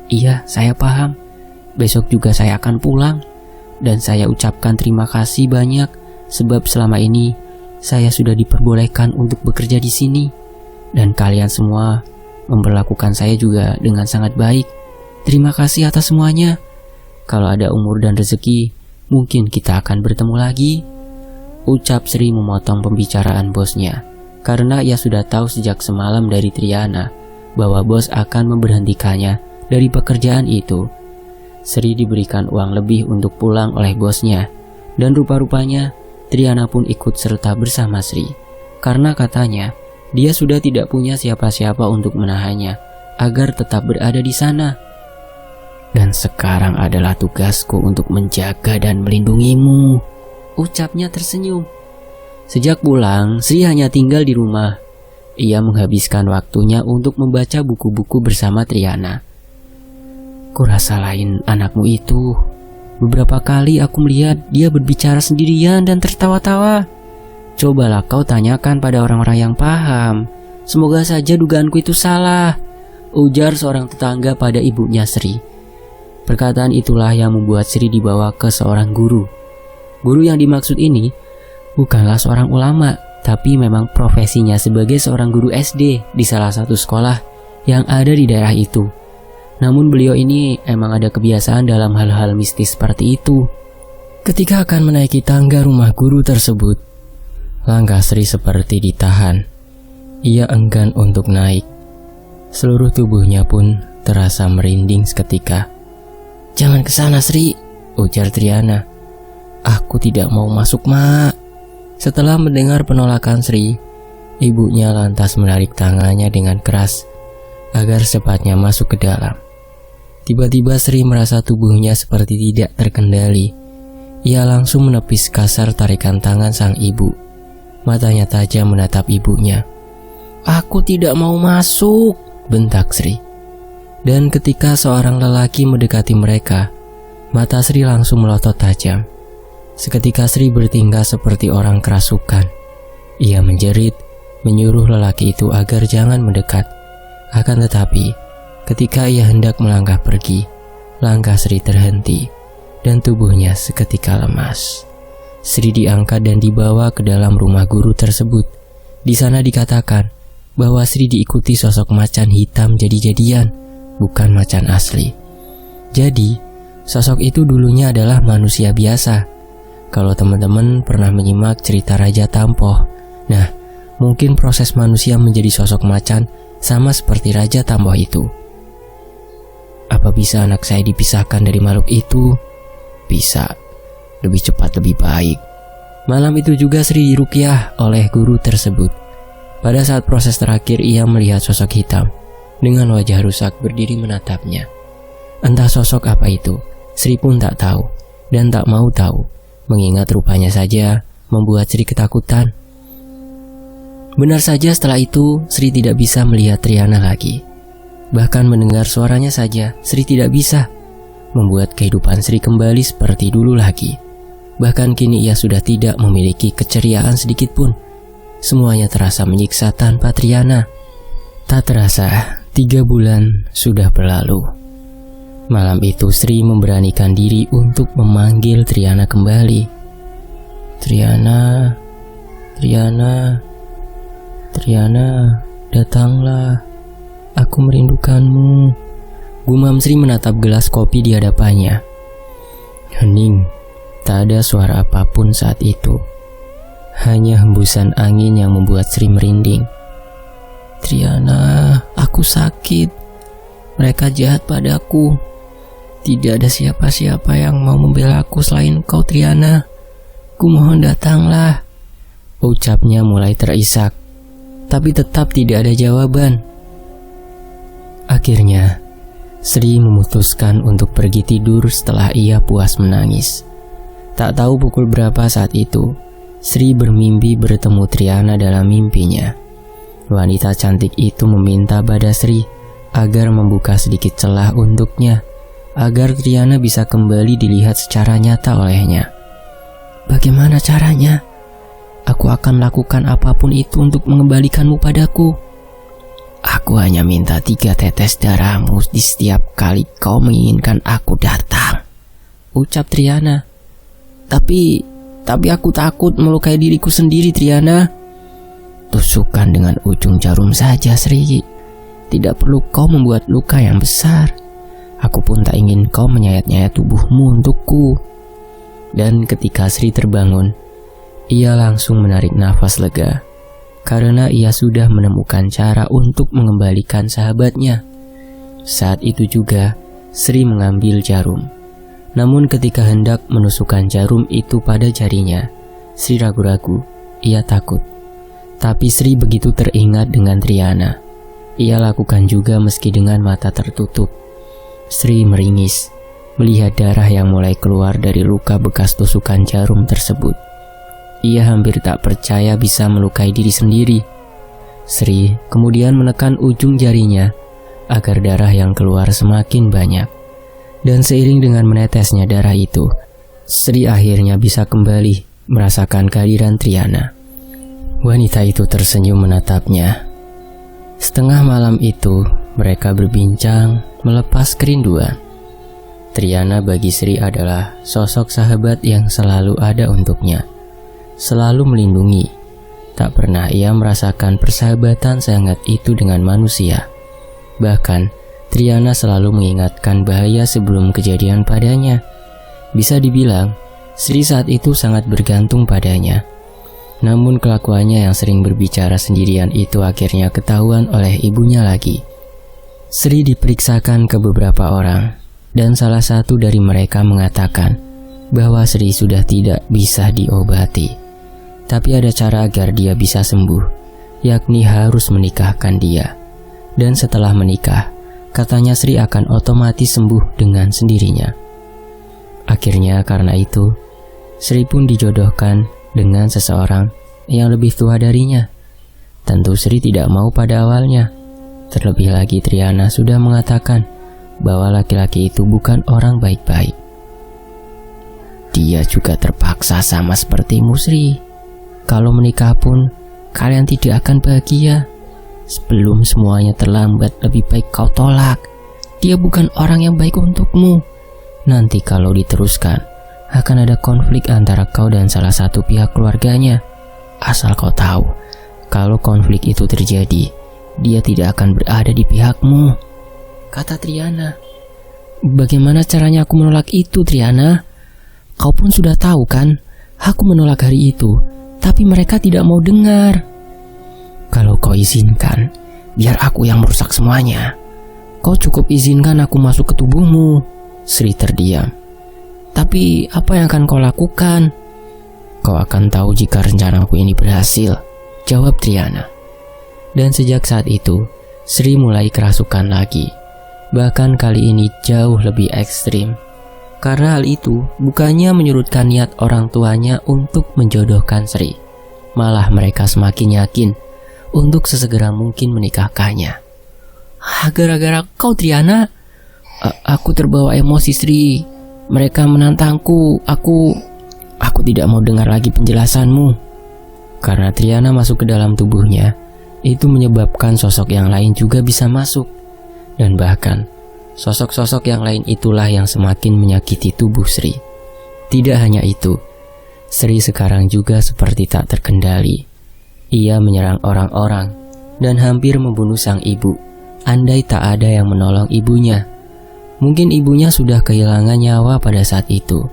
iya, saya paham. Besok juga saya akan pulang. Dan saya ucapkan terima kasih banyak sebab selama ini saya sudah diperbolehkan untuk bekerja di sini. Dan kalian semua memperlakukan saya juga dengan sangat baik. Terima kasih atas semuanya. Kalau ada umur dan rezeki, mungkin kita akan bertemu lagi. Ucap Sri memotong pembicaraan bosnya, karena ia sudah tahu sejak semalam dari Triana bahwa bos akan memberhentikannya dari pekerjaan itu. Sri diberikan uang lebih untuk pulang oleh bosnya, dan rupa-rupanya Triana pun ikut serta bersama Sri, karena katanya dia sudah tidak punya siapa-siapa untuk menahannya agar tetap berada di sana. Dan sekarang adalah tugasku untuk menjaga dan melindungimu, ucapnya tersenyum. Sejak pulang, Sri hanya tinggal di rumah. Ia menghabiskan waktunya untuk membaca buku-buku bersama Triana. Kurasa lain anakmu itu. Beberapa kali aku melihat dia berbicara sendirian dan tertawa-tawa. Cobalah kau tanyakan pada orang-orang yang paham. Semoga saja dugaanku itu salah, ujar seorang tetangga pada ibunya Sri. Perkataan itulah yang membuat Sri dibawa ke seorang guru. Guru yang dimaksud ini bukanlah seorang ulama, tapi memang profesinya sebagai seorang guru SD di salah satu sekolah yang ada di daerah itu. Namun beliau ini emang ada kebiasaan dalam hal-hal mistis seperti itu. Ketika akan menaiki tangga rumah guru tersebut, langkah Sri seperti ditahan. Ia enggan untuk naik. Seluruh tubuhnya pun terasa merinding seketika. "Jangan ke sana, Sri," ujar Triana. "Aku tidak mau masuk, Mak." Setelah mendengar penolakan Sri, ibunya lantas menarik tangannya dengan keras agar secepatnya masuk ke dalam. Tiba-tiba Sri merasa tubuhnya seperti tidak terkendali. Ia langsung menepis kasar tarikan tangan sang ibu. Matanya tajam menatap ibunya. "Aku tidak mau masuk," bentak Sri. Dan ketika seorang lelaki mendekati mereka, mata Sri langsung melotot tajam. Seketika Sri bertingkah seperti orang kerasukan. Ia menjerit, menyuruh lelaki itu agar jangan mendekat. Akan tetapi, ketika ia hendak melangkah pergi, langkah Sri terhenti dan tubuhnya seketika lemas. Sri diangkat dan dibawa ke dalam rumah guru tersebut. Di sana dikatakan bahwa Sri diikuti sosok macan hitam jadi-jadian, bukan macan asli. Jadi, sosok itu dulunya adalah manusia biasa. Kalau teman-teman pernah menyimak cerita Raja Tampoh, nah, mungkin proses manusia menjadi sosok macan sama seperti Raja Tampoh itu. Apa bisa anak saya dipisahkan dari makhluk itu? Bisa. Lebih cepat lebih baik. Malam itu juga Sri diruqyah oleh guru tersebut. Pada saat proses terakhir, ia melihat sosok hitam dengan wajah rusak berdiri menatapnya. Entah sosok apa itu, Sri pun tak tahu dan tak mau tahu, mengingat rupanya saja membuat Sri ketakutan. Benar saja setelah itu Sri tidak bisa melihat Triana lagi. Bahkan mendengar suaranya saja Sri tidak bisa, membuat kehidupan Sri kembali seperti dulu lagi. Bahkan kini ia sudah tidak memiliki keceriaan sedikit pun. Semuanya terasa menyiksa tanpa Triana. Tak terasa 3 bulan sudah berlalu. Malam itu Sri memberanikan diri untuk memanggil Triana kembali. "Triana, Triana, Triana, datanglah. Aku merindukanmu," gumam Sri menatap gelas kopi di hadapannya. Hening, tak ada suara apapun saat itu. Hanya hembusan angin yang membuat Sri merinding. "Triana, aku sakit. Mereka jahat padaku. Tidak ada siapa-siapa yang mau membela aku selain kau, Triana. Kumohon datanglah," ucapnya mulai terisak, tapi tetap tidak ada jawaban. Akhirnya, Sri memutuskan untuk pergi tidur setelah ia puas menangis. Tak tahu pukul berapa saat itu, Sri bermimpi bertemu Triana dalam mimpinya. Wanita cantik itu meminta pada Sri agar membuka sedikit celah untuknya, agar Triana bisa kembali dilihat secara nyata olehnya. "Bagaimana caranya? Aku akan lakukan apapun itu untuk mengembalikanmu padaku. Aku hanya minta 3 tetes darahmu di setiap kali kau menginginkan aku datang," ucap Triana. Tapi aku takut melukai diriku sendiri, Triana." "Tusukan dengan ujung jarum saja, Sri. Tidak perlu kau membuat luka yang besar. Aku pun tak ingin kau menyayat-nyayat tubuhmu untukku." Dan ketika Sri terbangun, ia langsung menarik nafas lega. karena ia sudah menemukan cara untuk mengembalikan sahabatnya. Saat itu juga Sri mengambil jarum. Namun ketika hendak menusukkan jarum itu pada jarinya, Sri ragu-ragu, ia takut. Tapi Sri begitu teringat dengan Triana. Ia lakukan juga meski dengan mata tertutup. Sri meringis melihat darah yang mulai keluar dari luka bekas tusukan jarum tersebut. Ia hampir tak percaya bisa melukai diri sendiri. Sri kemudian menekan ujung jarinya agar darah yang keluar semakin banyak. Dan seiring dengan menetesnya darah itu, Sri akhirnya bisa kembali merasakan kehadiran Triana. Wanita itu tersenyum menatapnya. Setengah malam itu, mereka berbincang melepas kerinduan. Triana bagi Sri adalah sosok sahabat yang selalu ada untuknya, selalu melindungi. Tak pernah ia merasakan persahabatan sehangat itu dengan manusia. Bahkan, Triana selalu mengingatkan bahaya sebelum kejadian padanya. Bisa dibilang, Sri saat itu sangat bergantung padanya. Namun kelakuannya yang sering berbicara sendirian itu akhirnya ketahuan oleh ibunya lagi. Sri diperiksakan ke beberapa orang, dan salah satu dari mereka mengatakan bahwa Sri sudah tidak bisa diobati. Tapi ada cara agar dia bisa sembuh, yakni harus menikahkan dia. Dan setelah menikah, katanya Sri akan otomatis sembuh dengan sendirinya. Akhirnya karena itu, Sri pun dijodohkan dengan seseorang yang lebih tua darinya. Tentu Sri tidak mau pada awalnya. Terlebih lagi Triana sudah mengatakan bahwa laki-laki itu bukan orang baik-baik. Dia juga terpaksa sama sepertimu, Sri. Kalau menikah pun kalian tidak akan bahagia. Sebelum semuanya terlambat, lebih baik kau tolak. Dia bukan orang yang baik untukmu. Nanti kalau diteruskan, akan ada konflik antara kau dan salah satu pihak keluarganya. Asal kau tahu, kalau konflik itu terjadi, dia tidak akan berada di pihakmu, kata Triana. Bagaimana caranya aku menolak itu, Triana? Kau pun sudah tahu kan, aku menolak hari itu, tapi mereka tidak mau dengar. Kalau kau izinkan, biar aku yang merusak semuanya. Kau cukup izinkan aku masuk ke tubuhmu. Sri terdiam. Tapi apa yang akan kau lakukan? Kau akan tahu jika rencanaku ini berhasil, jawab Triana. Dan sejak saat itu, Sri mulai kerasukan lagi. Bahkan kali ini jauh lebih ekstrim. Karena hal itu bukannya menyurutkan niat orang tuanya untuk menjodohkan Sri. Malah mereka semakin yakin untuk sesegera mungkin menikahkannya. Gara-gara kau, Triana, aku terbawa emosi, Sri. Mereka menantangku. Aku tidak mau dengar lagi penjelasanmu. Karena Triana masuk ke dalam tubuhnya, itu menyebabkan sosok yang lain juga bisa masuk. Dan bahkan, sosok-sosok yang lain itulah yang semakin menyakiti tubuh Sri. Tidak hanya itu, Sri sekarang juga seperti tak terkendali. Ia menyerang orang-orang dan hampir membunuh sang ibu, andai tak ada yang menolong ibunya. Mungkin ibunya sudah kehilangan nyawa pada saat itu.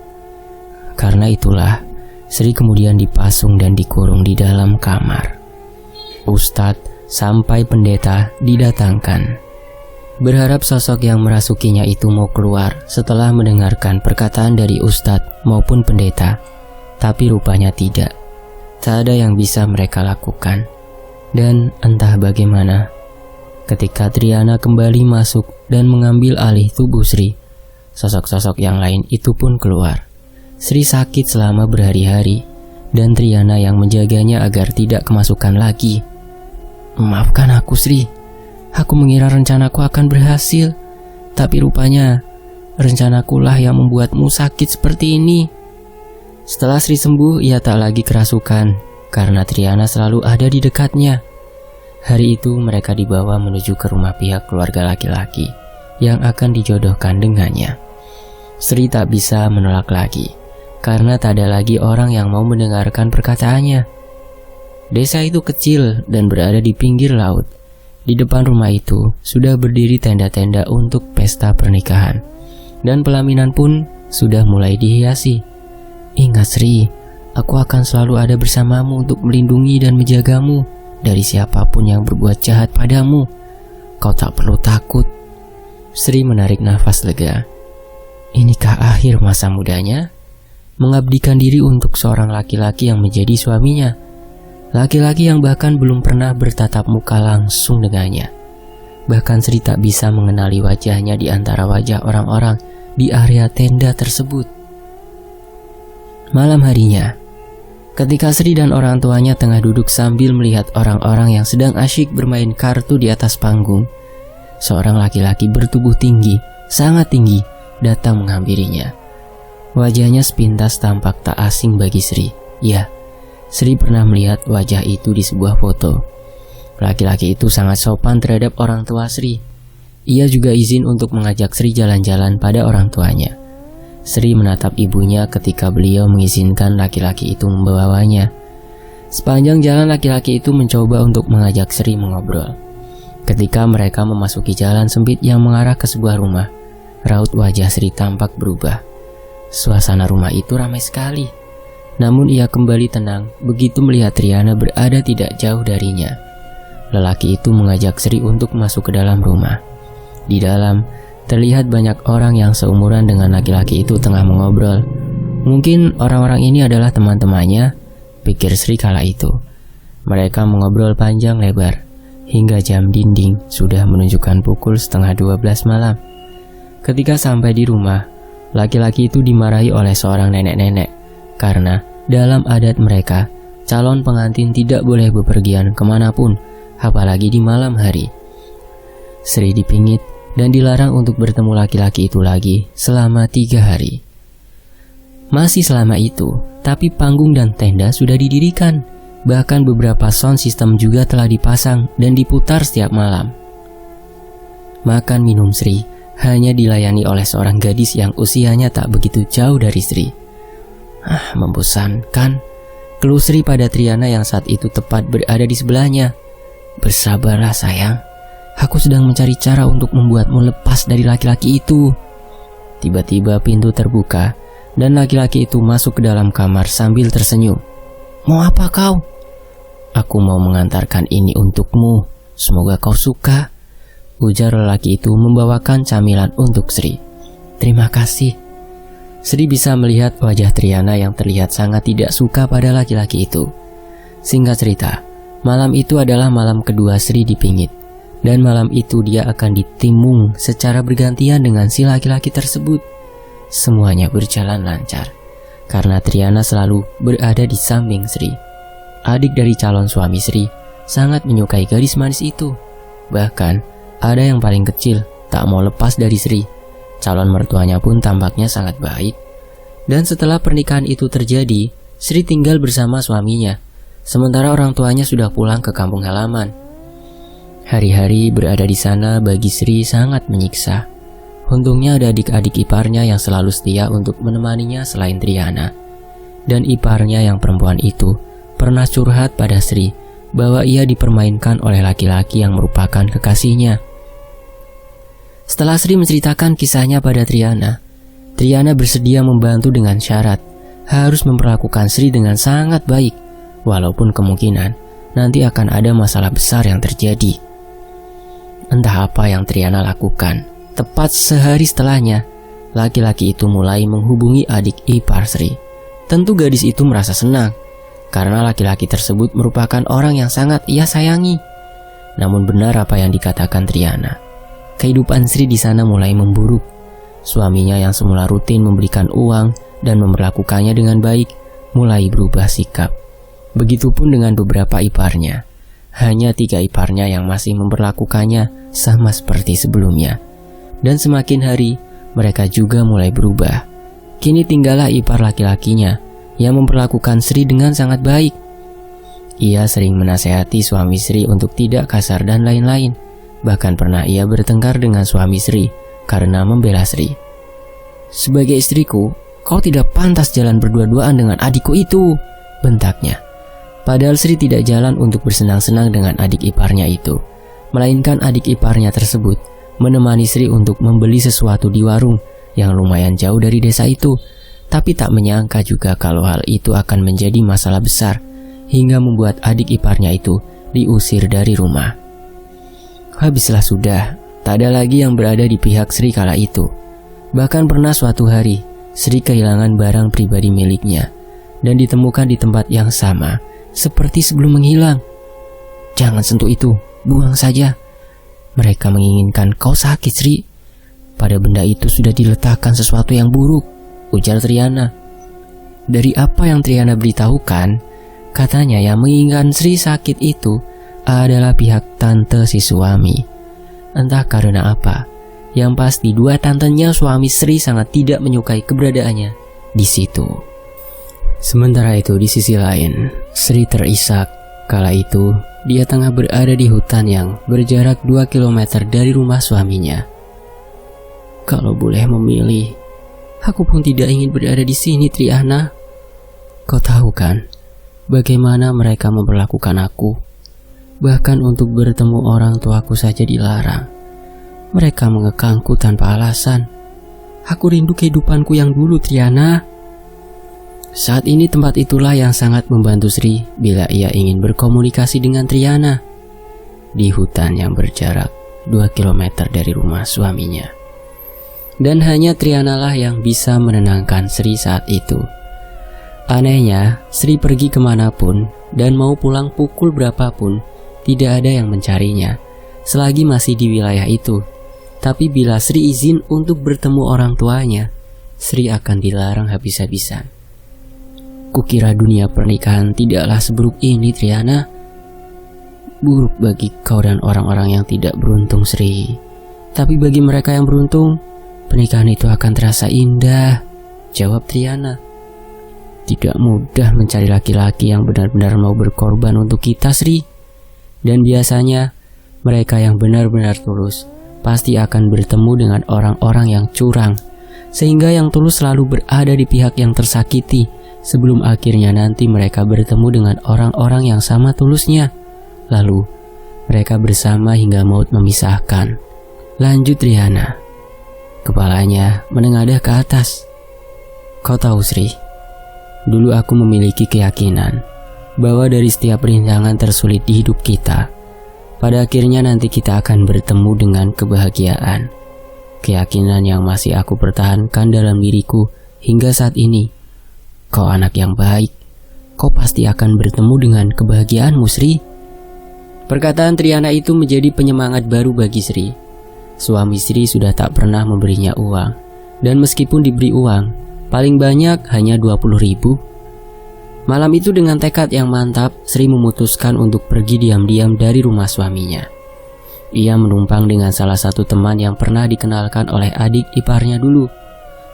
Karena itulah, Sri kemudian dipasung dan dikurung di dalam kamar. Ustadz sampai pendeta didatangkan. Berharap sosok yang merasukinya itu mau keluar setelah mendengarkan perkataan dari ustadz maupun pendeta. Tapi rupanya tidak. Tak ada yang bisa mereka lakukan. Dan entah bagaimana, ketika Triana kembali masuk dan mengambil alih tubuh Sri, sosok-sosok yang lain itu pun keluar. Sri sakit selama berhari-hari, dan Triana yang menjaganya agar tidak kemasukan lagi. Maafkan aku, Sri. Aku mengira rencanaku akan berhasil, tapi rupanya rencanakulah yang membuatmu sakit seperti ini. Setelah Sri sembuh, ia tak lagi kerasukan karena Triana selalu ada di dekatnya. Hari itu mereka dibawa menuju ke rumah pihak keluarga laki-laki yang akan dijodohkan dengannya. Sri tak bisa menolak lagi karena tak ada lagi orang yang mau mendengarkan perkataannya. Desa itu kecil dan berada di pinggir laut. Di depan rumah itu sudah berdiri tenda-tenda untuk pesta pernikahan, dan pelaminan pun sudah mulai dihiasi. Ingat Sri, aku akan selalu ada bersamamu untuk melindungi dan menjagamu,
dari siapapun yang berbuat jahat padamu. Kau tak perlu takut.
Sri menarik nafas lega. Inikah akhir masa mudanya? Mengabdikan diri untuk seorang laki-laki yang menjadi suaminya. Laki-laki yang bahkan belum pernah bertatap muka langsung dengannya. Bahkan Sri tak bisa mengenali wajahnya di antara wajah orang-orang di area tenda tersebut. Malam harinya, ketika Sri dan orang tuanya tengah duduk sambil melihat orang-orang yang sedang asyik bermain kartu di atas panggung, seorang laki-laki bertubuh tinggi, sangat tinggi, datang menghampirinya. Wajahnya sepintas tampak tak asing bagi Sri. Ya, Sri pernah melihat wajah itu di sebuah foto. Laki-laki itu sangat sopan terhadap orang tua Sri. Ia juga izin untuk mengajak Sri jalan-jalan pada orang tuanya. Sri menatap ibunya ketika beliau mengizinkan laki-laki itu membawanya. Sepanjang jalan laki-laki itu mencoba untuk mengajak Sri mengobrol. Ketika mereka memasuki jalan sempit yang mengarah ke sebuah rumah, raut wajah Sri tampak berubah. Suasana rumah itu ramai sekali. Namun ia kembali tenang begitu melihat Triana berada tidak jauh darinya. Lelaki itu mengajak Sri untuk masuk ke dalam rumah. Di dalam, terlihat banyak orang yang seumuran dengan laki-laki itu tengah mengobrol. Mungkin orang-orang ini adalah teman-temannya, pikir Sri kala itu. Mereka mengobrol panjang lebar, hingga jam dinding sudah menunjukkan pukul 11:30 malam. Ketika sampai di rumah, laki-laki itu dimarahi oleh seorang nenek-nenek, karena dalam adat mereka, calon pengantin tidak boleh bepergian kemanapun, apalagi di malam hari. Sri dipingit dan dilarang untuk bertemu laki-laki itu lagi selama 3 hari. Masih selama itu, tapi panggung dan tenda sudah didirikan. Bahkan beberapa sound system juga telah dipasang dan diputar setiap malam. Makan minum Sri hanya dilayani oleh seorang gadis yang usianya tak begitu jauh dari Sri. Membosankan, keluh Sri pada Triana yang saat itu tepat berada di sebelahnya. Bersabarlah sayang, aku sedang mencari cara untuk membuatmu lepas dari laki-laki itu. Tiba-tiba pintu terbuka dan laki-laki itu masuk ke dalam kamar sambil tersenyum. Mau apa kau? Aku mau mengantarkan ini untukmu, semoga kau suka, ujar lelaki itu membawakan camilan untuk Sri. Terima kasih. Sri bisa melihat wajah Triana yang terlihat sangat tidak suka pada laki-laki itu. Singkat cerita, malam itu adalah malam kedua Sri dipingit. Dan malam itu dia akan ditimung secara bergantian dengan si laki-laki tersebut. Semuanya berjalan lancar, karena Triana selalu berada di samping Sri. Adik dari calon suami Sri sangat menyukai gadis manis itu. Bahkan ada yang paling kecil tak mau lepas dari Sri. Calon mertuanya pun tampaknya sangat baik. Dan setelah pernikahan itu terjadi, Sri tinggal bersama suaminya, sementara orang tuanya sudah pulang ke kampung halaman. Hari-hari berada di sana bagi Sri sangat menyiksa. Untungnya ada adik-adik iparnya yang selalu setia untuk menemaninya selain Triana. Dan iparnya yang perempuan itu pernah curhat pada Sri bahwa ia dipermainkan oleh laki-laki yang merupakan kekasihnya. Setelah Sri menceritakan kisahnya pada Triana, Triana bersedia membantu dengan syarat harus memperlakukan Sri dengan sangat baik, walaupun kemungkinan nanti akan ada masalah besar yang terjadi. Entah apa yang Triana lakukan. Tepat sehari setelahnya, laki-laki itu mulai menghubungi adik ipar Sri. Tentu gadis itu merasa senang, karena laki-laki tersebut merupakan orang yang sangat ia sayangi. Namun benar apa yang dikatakan Triana. Kehidupan Sri di sana mulai memburuk. Suaminya yang semula rutin memberikan uang dan memperlakukannya dengan baik, mulai berubah sikap. Begitupun dengan beberapa iparnya. Hanya 3 iparnya yang masih memperlakukannya sama seperti sebelumnya. Dan semakin hari, mereka juga mulai berubah. Kini tinggallah ipar laki-lakinya yang memperlakukan Sri dengan sangat baik. Ia sering menasehati suami Sri untuk tidak kasar dan lain-lain. Bahkan pernah ia bertengkar dengan suami Sri karena membela Sri. Sebagai istriku, kau tidak pantas jalan berdua-duaan dengan adikku itu, bentaknya. Padahal Sri tidak jalan untuk bersenang-senang dengan adik iparnya itu, melainkan adik iparnya tersebut menemani Sri untuk membeli sesuatu di warung yang lumayan jauh dari desa itu. Tapi tak menyangka juga kalau hal itu akan menjadi masalah besar, hingga membuat adik iparnya itu diusir dari rumah. Habislah sudah, tak ada lagi yang berada di pihak Sri kala itu. Bahkan pernah suatu hari, Sri kehilangan barang pribadi miliknya dan ditemukan di tempat yang sama seperti sebelum menghilang. Jangan sentuh itu, buang saja. Mereka menginginkan kau sakit, Sri. Pada benda itu sudah diletakkan sesuatu yang buruk, ujar Triana. Dari apa yang Triana beritahukan, katanya yang menginginkan Sri sakit itu adalah pihak tante si suami. Entah karena apa, yang pasti dua tantenya suami Sri sangat tidak menyukai keberadaannya di situ. Sementara itu di sisi lain, Sri terisak. Kala itu, dia tengah berada di hutan yang berjarak 2 km dari rumah suaminya. Kalau boleh memilih, aku pun tidak ingin berada di sini, Triana. Kau tahu kan, bagaimana mereka memperlakukan aku? Bahkan untuk bertemu orang tuaku saja dilarang. Mereka mengekangku tanpa alasan. Aku rindu kehidupanku yang dulu, Triana. Saat ini tempat itulah yang sangat membantu Sri bila ia ingin berkomunikasi dengan Triana. Di hutan yang berjarak 2 km dari rumah suaminya. Dan hanya Triana lah yang bisa menenangkan Sri saat itu. Anehnya, Sri pergi kemanapun dan mau pulang pukul berapapun, tidak ada yang mencarinya selagi masih di wilayah itu. Tapi bila Sri izin untuk bertemu orang tuanya, Sri akan dilarang habis-habisan. Kukira dunia pernikahan tidaklah seburuk ini, Triana. Buruk bagi kau dan orang-orang yang tidak beruntung, Sri. Tapi bagi mereka yang beruntung, pernikahan itu akan terasa indah, jawab Triana. Tidak mudah mencari laki-laki yang benar-benar mau berkorban untuk kita, Sri. Dan biasanya, mereka yang benar-benar tulus pasti akan bertemu dengan orang-orang yang curang, sehingga yang tulus selalu berada di pihak yang tersakiti, sebelum akhirnya nanti mereka bertemu dengan orang-orang yang sama tulusnya. Lalu, mereka bersama hingga maut memisahkan. Lanjut Triana. Kepalanya menengadah ke atas. Kau tahu, Sri, dulu aku memiliki keyakinan bahwa dari setiap rintangan tersulit di hidup kita, pada akhirnya nanti kita akan bertemu dengan kebahagiaan. Keyakinan yang masih aku pertahankan dalam diriku hingga saat ini. Kau anak yang baik, kau pasti akan bertemu dengan kebahagiaanmu, Sri. Perkataan Triana itu menjadi penyemangat baru bagi Sri. Suami Sri sudah tak pernah memberinya uang, dan meskipun diberi uang, paling banyak hanya 20.000. Malam itu dengan tekad yang mantap, Sri memutuskan untuk pergi diam-diam dari rumah suaminya. Ia menumpang dengan salah satu teman yang pernah dikenalkan oleh adik iparnya dulu.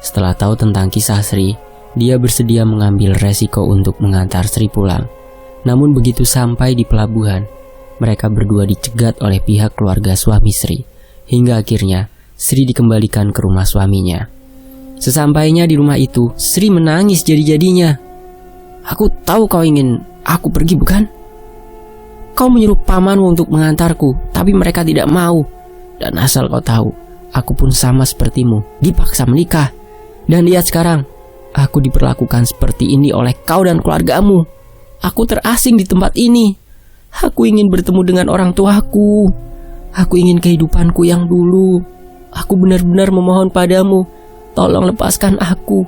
Setelah tahu tentang kisah Sri, dia bersedia mengambil resiko untuk mengantar Sri pulang. Namun begitu sampai di pelabuhan, mereka berdua dicegat oleh pihak keluarga suami Sri. Hingga akhirnya Sri dikembalikan ke rumah suaminya. Sesampainya di rumah itu, Sri menangis jadi-jadinya. Aku tahu kau ingin aku pergi, bukan? Kau menyuruh pamanmu untuk mengantarku, tapi mereka tidak mau. Dan asal kau tahu, aku pun sama sepertimu, dipaksa menikah. Dan lihat sekarang, aku diperlakukan seperti ini oleh kau dan keluargamu. Aku terasing di tempat ini. Aku ingin bertemu dengan orang tuaku. Aku ingin kehidupanku yang dulu. Aku benar-benar memohon padamu, tolong lepaskan aku.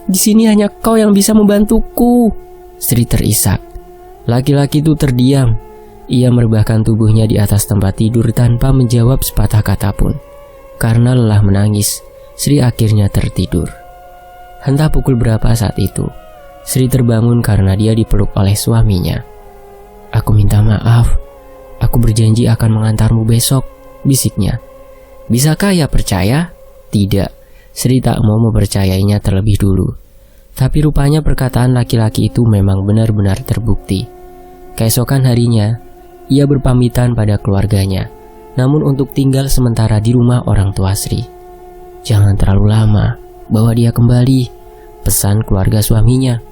Di sini hanya kau yang bisa membantuku. Sri terisak. Laki-laki itu terdiam. Ia merebahkan tubuhnya di atas tempat tidur tanpa menjawab sepatah kata pun. Karena lelah menangis, Sri akhirnya tertidur. Entah pukul berapa saat itu, Sri terbangun karena dia dipeluk oleh suaminya. Aku minta maaf. Aku berjanji akan mengantarmu besok, bisiknya. Bisakah ia percaya? Tidak. Sri tak mau mempercayainya terlebih dulu. Tapi rupanya perkataan laki-laki itu memang benar-benar terbukti. Keesokan harinya, ia berpamitan pada keluarganya, namun untuk tinggal sementara di rumah orang tua Sri. Jangan terlalu lama, bawa dia kembali, pesan keluarga suaminya.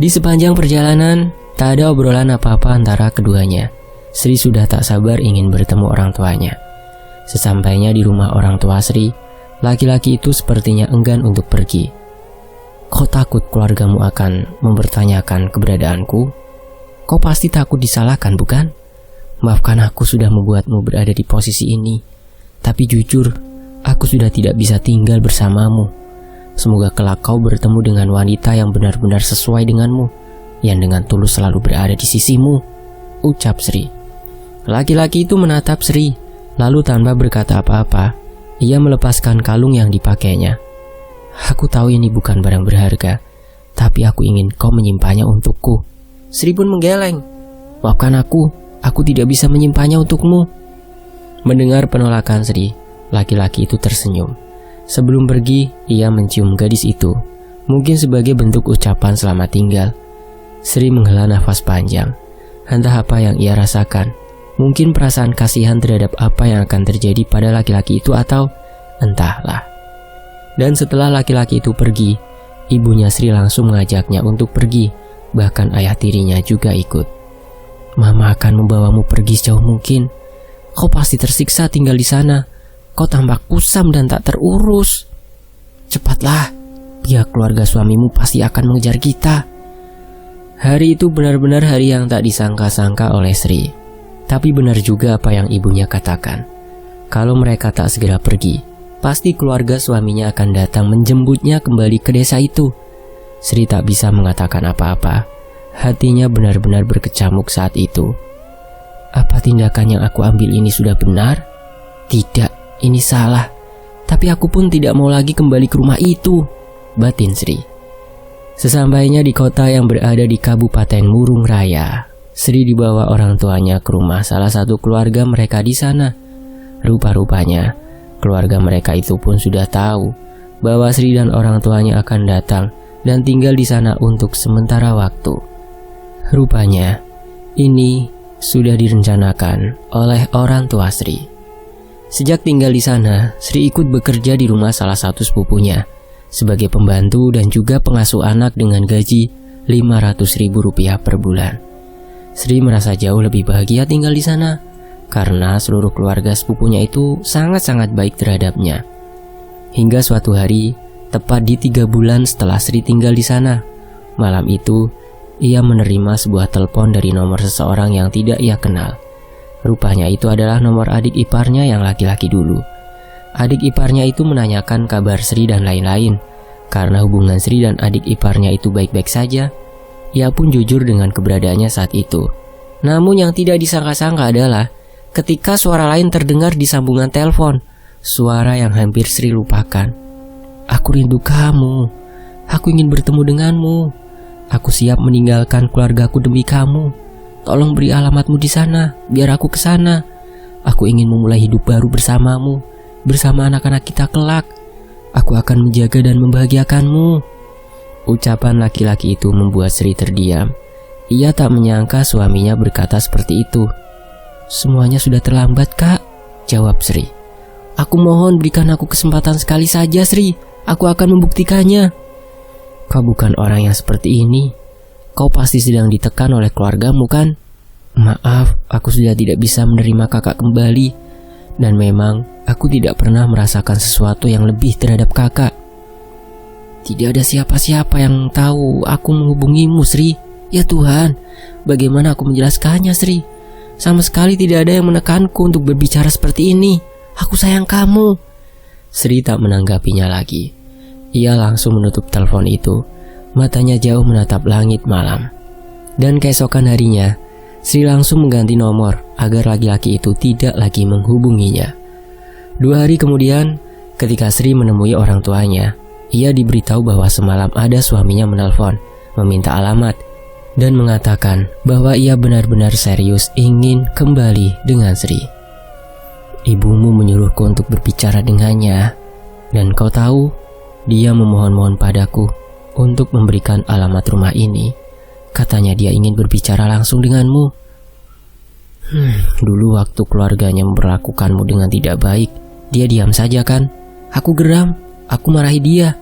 Di sepanjang perjalanan, tak ada obrolan apa-apa antara keduanya. Sri sudah tak sabar ingin bertemu orang tuanya. Sesampainya di rumah orang tua Sri, laki-laki itu sepertinya enggan untuk pergi. Kau takut keluargamu akan mempertanyakan keberadaanku? Kau pasti takut disalahkan, bukan? Maafkan aku sudah membuatmu berada di posisi ini. Tapi jujur, aku sudah tidak bisa tinggal bersamamu. Semoga kelak kau bertemu dengan wanita yang benar-benar sesuai denganmu, yang dengan tulus selalu berada di sisimu, ucap Sri. Laki-laki itu menatap Sri, lalu tanpa berkata apa-apa, ia melepaskan kalung yang dipakainya. Aku tahu ini bukan barang berharga, tapi aku ingin kau menyimpannya untukku. Sri pun menggeleng. Maafkan aku tidak bisa menyimpannya untukmu. Mendengar penolakan Sri, laki-laki itu tersenyum. Sebelum pergi, ia mencium gadis itu, mungkin sebagai bentuk ucapan selamat tinggal. Sri menghela nafas panjang. Entah apa yang ia rasakan, mungkin perasaan kasihan terhadap apa yang akan terjadi pada laki-laki itu atau entahlah. Dan setelah laki-laki itu pergi, ibunya Sri langsung mengajaknya untuk pergi, bahkan ayah tirinya juga ikut. Mama akan membawamu pergi sejauh mungkin. Kau pasti tersiksa tinggal di sana. Kau tampak kusam dan tak terurus. Cepatlah, pihak keluarga suamimu pasti akan mengejar kita. Hari itu benar-benar hari yang tak disangka-sangka oleh Sri. Tapi benar juga apa yang ibunya katakan. Kalau mereka tak segera pergi, pasti keluarga suaminya akan datang menjemputnya kembali ke desa itu. Sri tak bisa mengatakan apa-apa. Hatinya benar-benar berkecamuk saat itu. Apa tindakan yang aku ambil ini sudah benar? Tidak, ini salah. Tapi aku pun tidak mau lagi kembali ke rumah itu, batin Sri. Sesampainya di kota yang berada di Kabupaten Murung Raya, Sri dibawa orang tuanya ke rumah salah satu keluarga mereka di sana. Rupa-rupanya, keluarga mereka itu pun sudah tahu bahwa Sri dan orang tuanya akan datang dan tinggal di sana untuk sementara waktu. Rupanya, ini sudah direncanakan oleh orang tua Sri. Sejak tinggal di sana, Sri ikut bekerja di rumah salah satu sepupunya sebagai pembantu dan juga pengasuh anak dengan gaji Rp500.000 per bulan. Sri merasa jauh lebih bahagia tinggal di sana karena seluruh keluarga sepupunya itu sangat-sangat baik terhadapnya. Hingga suatu hari, tepat di 3 bulan setelah Sri tinggal di sana, malam itu ia menerima sebuah telepon dari nomor seseorang yang tidak ia kenal. Rupanya itu adalah nomor adik iparnya yang laki-laki dulu. Adik iparnya itu menanyakan kabar Sri dan lain-lain. Karena hubungan Sri dan adik iparnya itu baik-baik saja, ia pun jujur dengan keberadaannya saat itu. Namun yang tidak disangka-sangka adalah ketika suara lain terdengar di sambungan telepon, suara yang hampir Sri lupakan. Aku rindu kamu. Aku ingin bertemu denganmu. Aku siap meninggalkan keluargaku demi kamu. Tolong beri alamatmu di sana, biar aku ke sana. Aku ingin memulai hidup baru bersamamu, bersama anak-anak kita kelak. Aku akan menjaga dan membahagiakanmu. Ucapan laki-laki itu membuat Sri terdiam. Ia tak menyangka suaminya berkata seperti itu. Semuanya sudah terlambat, Kak, jawab Sri. Aku mohon berikan aku kesempatan sekali saja, Sri. Aku akan membuktikannya. Kau bukan orang yang seperti ini. Kau pasti sedang ditekan oleh keluargamu, kan? Maaf, aku sudah tidak bisa menerima kakak kembali. Dan memang, aku tidak pernah merasakan sesuatu yang lebih terhadap kakak. Tidak ada siapa-siapa yang tahu aku menghubungimu, Sri. Ya Tuhan, bagaimana aku menjelaskannya, Sri? Sama sekali tidak ada yang menekanku untuk berbicara seperti ini. Aku sayang kamu. Sri tak menanggapinya lagi. Ia langsung menutup telepon itu. Matanya jauh menatap langit malam. Dan keesokan harinya, Sri langsung mengganti nomor agar laki-laki itu tidak lagi menghubunginya. 2 hari kemudian, ketika Sri menemui orang tuanya, ia diberitahu bahwa semalam ada suaminya menelpon, meminta alamat, dan mengatakan bahwa ia benar-benar serius ingin kembali dengan Sri. Ibumu menyuruhku untuk berbicara dengannya, dan kau tahu, dia memohon-mohon padaku untuk memberikan alamat rumah ini. Katanya dia ingin berbicara langsung denganmu. Dulu waktu keluarganya memperlakukanmu dengan tidak baik, dia diam saja kan? Aku geram, aku marahi dia.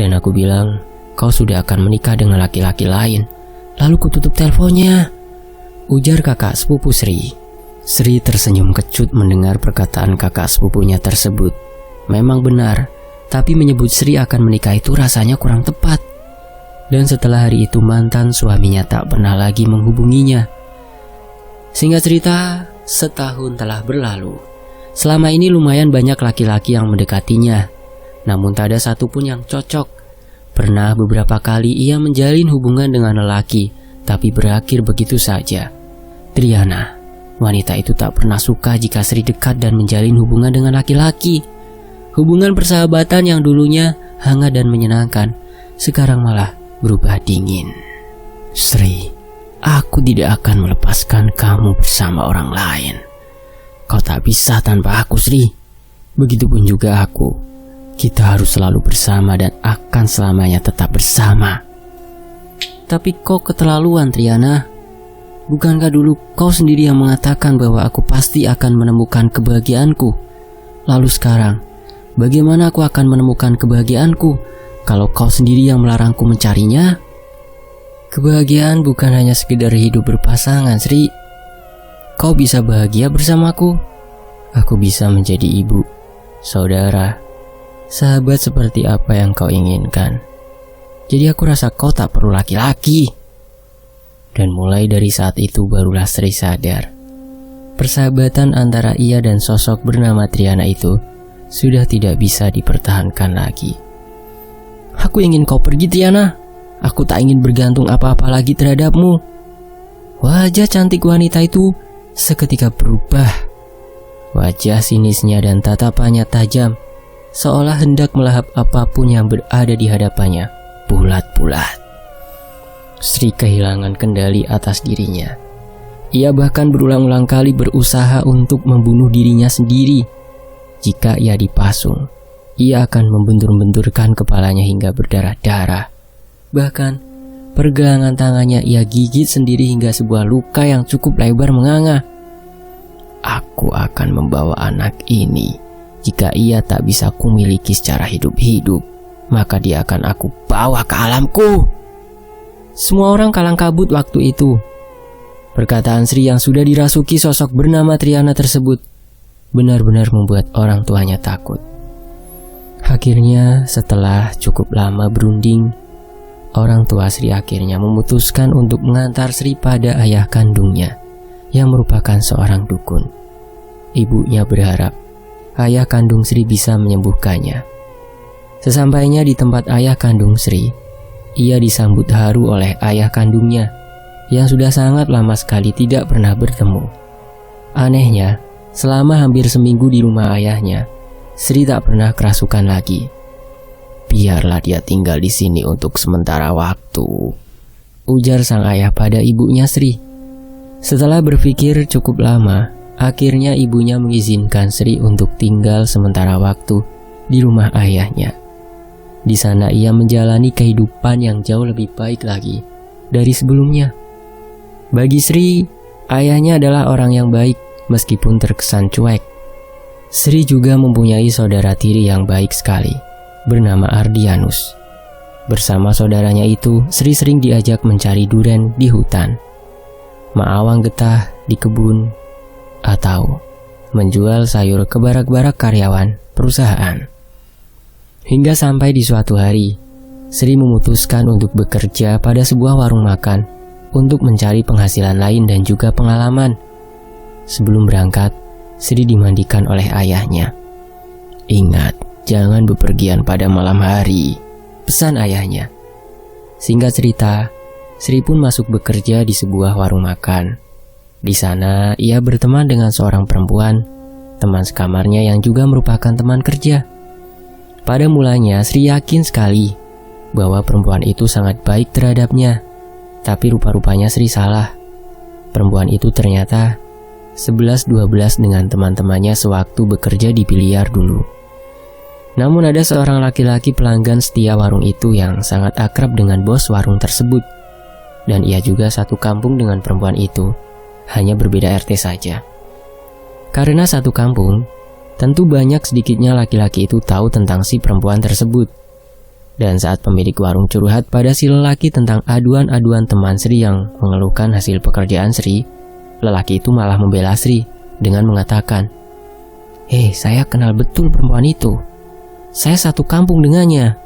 Dan aku bilang, kau sudah akan menikah dengan laki-laki lain. Lalu kututup teleponnya, ujar kakak sepupu Sri. Sri tersenyum kecut mendengar perkataan kakak sepupunya tersebut. Memang benar, tapi menyebut Sri akan menikah itu rasanya kurang tepat. Dan setelah hari itu mantan suaminya tak pernah lagi menghubunginya. Singkat cerita, setahun telah berlalu. Selama ini lumayan banyak laki-laki yang mendekatinya, namun tak ada satupun yang cocok. Pernah beberapa kali ia menjalin hubungan dengan lelaki, tapi berakhir begitu saja. Triana, wanita itu tak pernah suka jika Sri dekat dan menjalin hubungan dengan laki-laki. Hubungan persahabatan yang dulunya hangat dan menyenangkan, sekarang malah berubah dingin. Sri, aku tidak akan melepaskan kamu bersama orang lain. Kau tak bisa tanpa aku, Sri. Begitupun juga aku. Kita harus selalu bersama dan akan selamanya tetap bersama. Tapi kau keterlaluan, Triana. Bukankah dulu kau sendiri yang mengatakan bahwa aku pasti akan menemukan kebahagiaanku? Lalu sekarang, bagaimana aku akan menemukan kebahagiaanku kalau kau sendiri yang melarangku mencarinya? Kebahagiaan bukan hanya sekedar hidup berpasangan, Sri. Kau bisa bahagia bersamaku. Aku bisa menjadi ibu, saudara, sahabat seperti apa yang kau inginkan. Jadi aku rasa kau tak perlu laki-laki. Dan mulai dari saat itu barulah Sri sadar. Persahabatan antara ia dan sosok bernama Triana itu sudah tidak bisa dipertahankan lagi. Aku ingin kau pergi, Triana. Aku tak ingin bergantung apa-apa lagi terhadapmu. Wajah cantik wanita itu seketika berubah. Wajah sinisnya dan tatapannya tajam, seolah hendak melahap apapun yang berada di hadapannya, bulat-bulat. Sri kehilangan kendali atas dirinya. Ia bahkan berulang-ulang kali berusaha untuk membunuh dirinya sendiri. Jika ia dipasung, ia akan membentur-benturkan kepalanya hingga berdarah-darah. Bahkan, pergelangan tangannya ia gigit sendiri hingga sebuah luka yang cukup lebar menganga. Aku akan membawa anak ini. Jika ia tak bisa kumiliki secara hidup-hidup, maka dia akan aku bawa ke alamku. Semua orang kalang kabut waktu itu. Perkataan Sri yang sudah dirasuki sosok bernama Triana tersebut benar-benar membuat orang tuanya takut. Akhirnya, setelah cukup lama berunding, orang tua Sri akhirnya memutuskan untuk mengantar Sri pada ayah kandungnya, yang merupakan seorang dukun. Ibunya berharap ayah kandung Sri bisa menyembuhkannya. Sesampainya di tempat ayah kandung Sri, ia disambut haru oleh ayah kandungnya, yang sudah sangat lama sekali tidak pernah bertemu. Anehnya, selama hampir seminggu di rumah ayahnya, Sri tak pernah kerasukan lagi. Biarlah dia tinggal di sini untuk sementara waktu, ujar sang ayah pada ibunya Sri. Setelah berpikir cukup lama, akhirnya ibunya mengizinkan Sri untuk tinggal sementara waktu di rumah ayahnya. Di sana ia menjalani kehidupan yang jauh lebih baik lagi dari sebelumnya. Bagi Sri, ayahnya adalah orang yang baik meskipun terkesan cuek. Sri juga mempunyai saudara tiri yang baik sekali, bernama Ardianus. Bersama saudaranya itu, Sri sering diajak mencari duren di hutan, maawang getah di kebun, atau menjual sayur ke barak-barak karyawan perusahaan. Hingga sampai di suatu hari, Sri memutuskan untuk bekerja pada sebuah warung makan untuk mencari penghasilan lain dan juga pengalaman. Sebelum berangkat, Sri dimandikan oleh ayahnya. Ingat, jangan bepergian pada malam hari, pesan ayahnya. Singkat cerita, Sri pun masuk bekerja di sebuah warung makan. Di sana, ia berteman dengan seorang perempuan, teman sekamarnya yang juga merupakan teman kerja. Pada mulanya, Sri yakin sekali bahwa perempuan itu sangat baik terhadapnya. Tapi rupa-rupanya Sri salah. Perempuan itu ternyata 11-12 dengan teman-temannya sewaktu bekerja di biliar dulu. Namun ada seorang laki-laki pelanggan setia warung itu yang sangat akrab dengan bos warung tersebut. Dan ia juga satu kampung dengan perempuan itu, hanya berbeda RT saja. Karena satu kampung, tentu banyak sedikitnya laki-laki itu tahu tentang si perempuan tersebut. Dan saat pemilik warung curhat pada si lelaki tentang aduan-aduan teman Sri yang mengeluhkan hasil pekerjaan Sri, lelaki itu malah membela Sri dengan mengatakan, saya kenal betul perempuan itu. Saya satu kampung dengannya.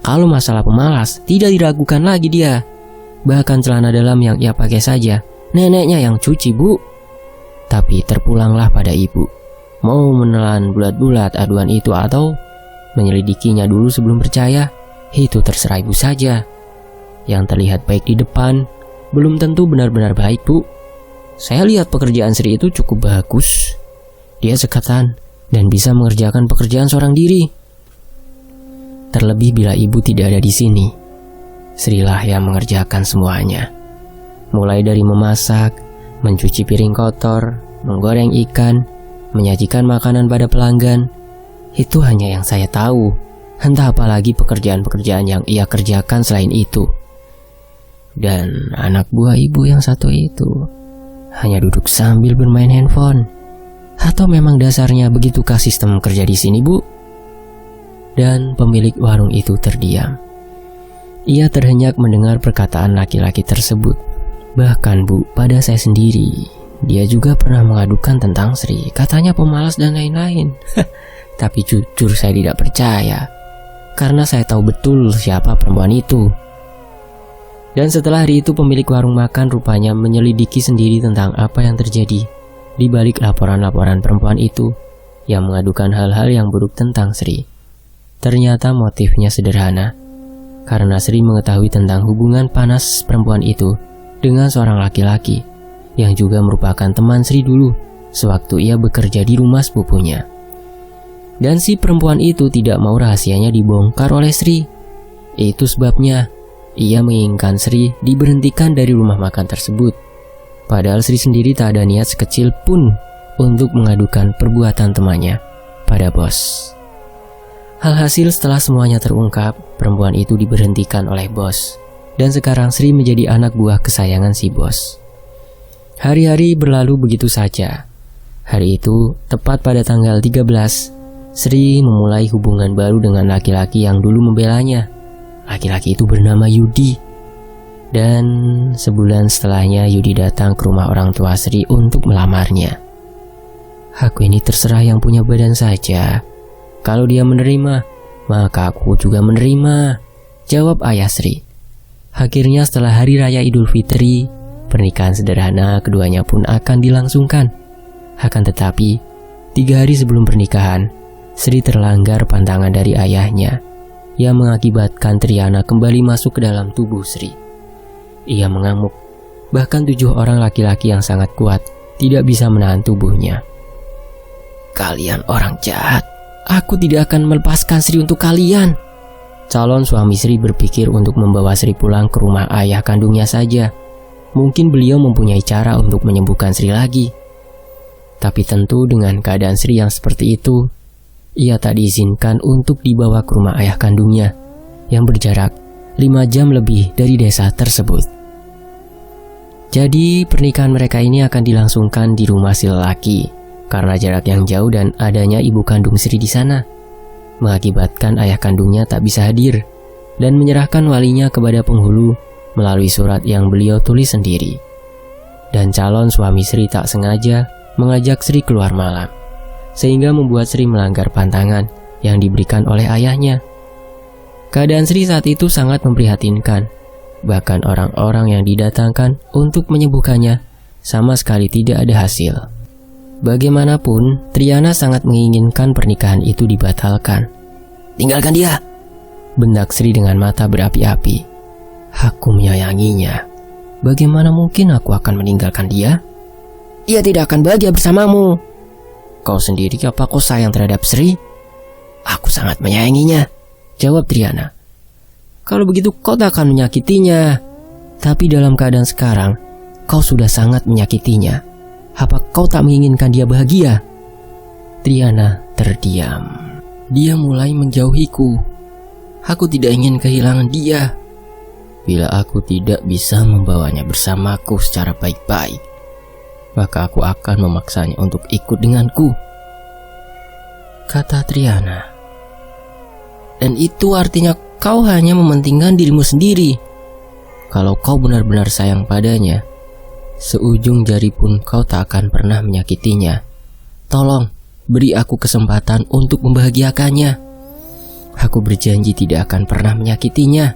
Kalau masalah pemalas, tidak diragukan lagi dia. Bahkan celana dalam yang ia pakai saja, neneknya yang cuci, Bu. Tapi terpulanglah pada ibu. Mau menelan bulat-bulat aduan itu atau menyelidikinya dulu sebelum percaya, itu terserah ibu saja. Yang terlihat baik di depan, belum tentu benar-benar baik, Bu. Saya lihat pekerjaan Sri itu cukup bagus. Dia sekatan dan bisa mengerjakan pekerjaan seorang diri. Terlebih bila ibu tidak ada di sini, Sri lah yang mengerjakan semuanya. Mulai dari memasak, mencuci piring kotor, menggoreng ikan, menyajikan makanan pada pelanggan. Itu hanya yang saya tahu. Entah apalagi pekerjaan-pekerjaan yang ia kerjakan selain itu. Dan anak buah ibu yang satu itu hanya duduk sambil bermain handphone. Atau memang dasarnya begitukah sistem kerja di sini, Bu? Dan pemilik warung itu terdiam. Ia terhenyak mendengar perkataan laki-laki tersebut. Bahkan, Bu, pada saya sendiri, dia juga pernah mengadukan tentang Sri. Katanya pemalas dan lain-lain. Tapi jujur saya tidak percaya. Karena saya tahu betul siapa perempuan itu. Dan setelah hari itu pemilik warung makan rupanya menyelidiki sendiri tentang apa yang terjadi di balik laporan-laporan perempuan itu yang mengadukan hal-hal yang buruk tentang Sri. Ternyata motifnya sederhana, karena Sri mengetahui tentang hubungan panas perempuan itu dengan seorang laki-laki yang juga merupakan teman Sri dulu sewaktu ia bekerja di rumah sepupunya. Dan si perempuan itu tidak mau rahasianya dibongkar oleh Sri. Itu sebabnya ia menginginkan Sri diberhentikan dari rumah makan tersebut. Padahal Sri sendiri tak ada niat sekecil pun untuk mengadukan perbuatan temannya pada bos. Alhasil setelah semuanya terungkap, perempuan itu diberhentikan oleh bos. Dan sekarang Sri menjadi anak buah kesayangan si bos. Hari-hari berlalu begitu saja. Hari itu, tepat pada tanggal 13, Sri memulai hubungan baru dengan laki-laki yang dulu membelanya. Laki-laki itu bernama Yudi. Dan sebulan setelahnya Yudi datang ke rumah orang tua Sri untuk melamarnya. Aku ini terserah yang punya badan saja. Kalau dia menerima, maka aku juga menerima, jawab ayah Sri. Akhirnya setelah hari raya Idul Fitri, pernikahan sederhana keduanya pun akan dilangsungkan. Akan tetapi, 3 hari sebelum pernikahan, Sri terlanggar pantangan dari ayahnya yang mengakibatkan Triana kembali masuk ke dalam tubuh Sri. Ia mengamuk, bahkan 7 orang laki-laki yang sangat kuat tidak bisa menahan tubuhnya. Kalian orang jahat, aku tidak akan melepaskan Sri untuk kalian. Calon suami Sri berpikir untuk membawa Sri pulang ke rumah ayah kandungnya saja. Mungkin beliau mempunyai cara untuk menyembuhkan Sri lagi. Tapi tentu dengan keadaan Sri yang seperti itu, ia tak diizinkan untuk dibawa ke rumah ayah kandungnya yang berjarak 5 jam lebih dari desa tersebut. Jadi pernikahan mereka ini akan dilangsungkan di rumah si lelaki karena jarak yang jauh dan adanya ibu kandung Sri di sana, mengakibatkan ayah kandungnya tak bisa hadir dan menyerahkan walinya kepada penghulu melalui surat yang beliau tulis sendiri. Dan calon suami Sri tak sengaja mengajak Sri keluar malam, sehingga membuat Sri melanggar pantangan yang diberikan oleh ayahnya. Keadaan Sri saat itu sangat memprihatinkan. Bahkan orang-orang yang didatangkan untuk menyembuhkannya sama sekali tidak ada hasil. Bagaimanapun, Triana sangat menginginkan pernikahan itu dibatalkan. Tinggalkan dia, bentak Sri dengan mata berapi-api. Aku menyayanginya. Bagaimana mungkin aku akan meninggalkan dia? Ia tidak akan bahagia bersamamu. Kau sendiri apa kau sayang terhadap Sri? Aku sangat menyayanginya, jawab Triana. Kalau begitu kau tak akan menyakitinya. Tapi dalam keadaan sekarang, kau sudah sangat menyakitinya. Apa kau tak menginginkan dia bahagia? Triana terdiam. Dia mulai menjauhiku. Aku tidak ingin kehilangan dia. Bila aku tidak bisa membawanya bersamaku secara baik-baik, maka aku akan memaksanya untuk ikut denganku, kata Triana. Dan itu artinya kau hanya mementingkan dirimu sendiri. Kalau kau benar-benar sayang padanya, seujung jari pun kau tak akan pernah menyakitinya. Tolong, beri aku kesempatan untuk membahagiakannya. Aku berjanji tidak akan pernah menyakitinya.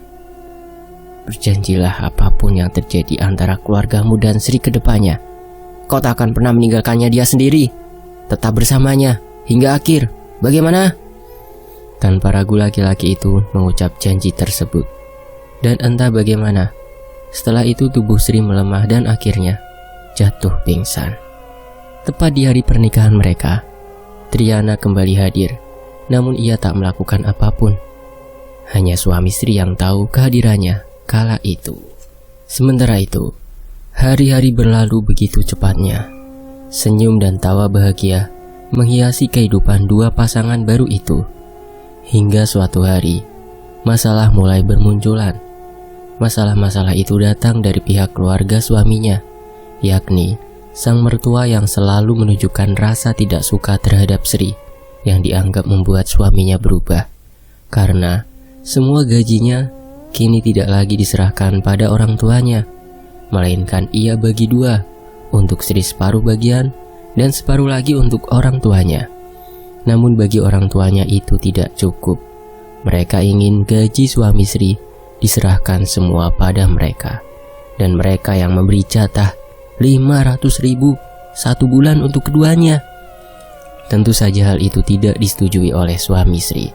Berjanjilah apapun yang terjadi antara keluargamu dan Sri ke depannya, kau tak akan pernah meninggalkannya dia sendiri. Tetap bersamanya hingga akhir. Bagaimana?" Tanpa ragu laki-laki itu mengucap janji tersebut. Dan entah bagaimana, setelah itu tubuh Sri melemah dan akhirnya jatuh pingsan. Tepat di hari pernikahan mereka, Triana kembali hadir, namun ia tak melakukan apapun. Hanya suami Sri yang tahu kehadirannya kala itu. Sementara itu, hari-hari berlalu begitu cepatnya. Senyum dan tawa bahagia menghiasi kehidupan dua pasangan baru itu. Hingga suatu hari, masalah mulai bermunculan. Masalah-masalah itu datang dari pihak keluarga suaminya, yakni sang mertua yang selalu menunjukkan rasa tidak suka terhadap Sri, yang dianggap membuat suaminya berubah. Karena semua gajinya kini tidak lagi diserahkan pada orang tuanya, melainkan ia bagi dua, untuk Sri separuh bagian dan separuh lagi untuk orang tuanya. Namun bagi orang tuanya itu tidak cukup. Mereka ingin gaji suami Sri diserahkan semua pada mereka, dan mereka yang memberi jatah 500.000 satu bulan untuk keduanya. Tentu saja hal itu tidak disetujui oleh suami Sri,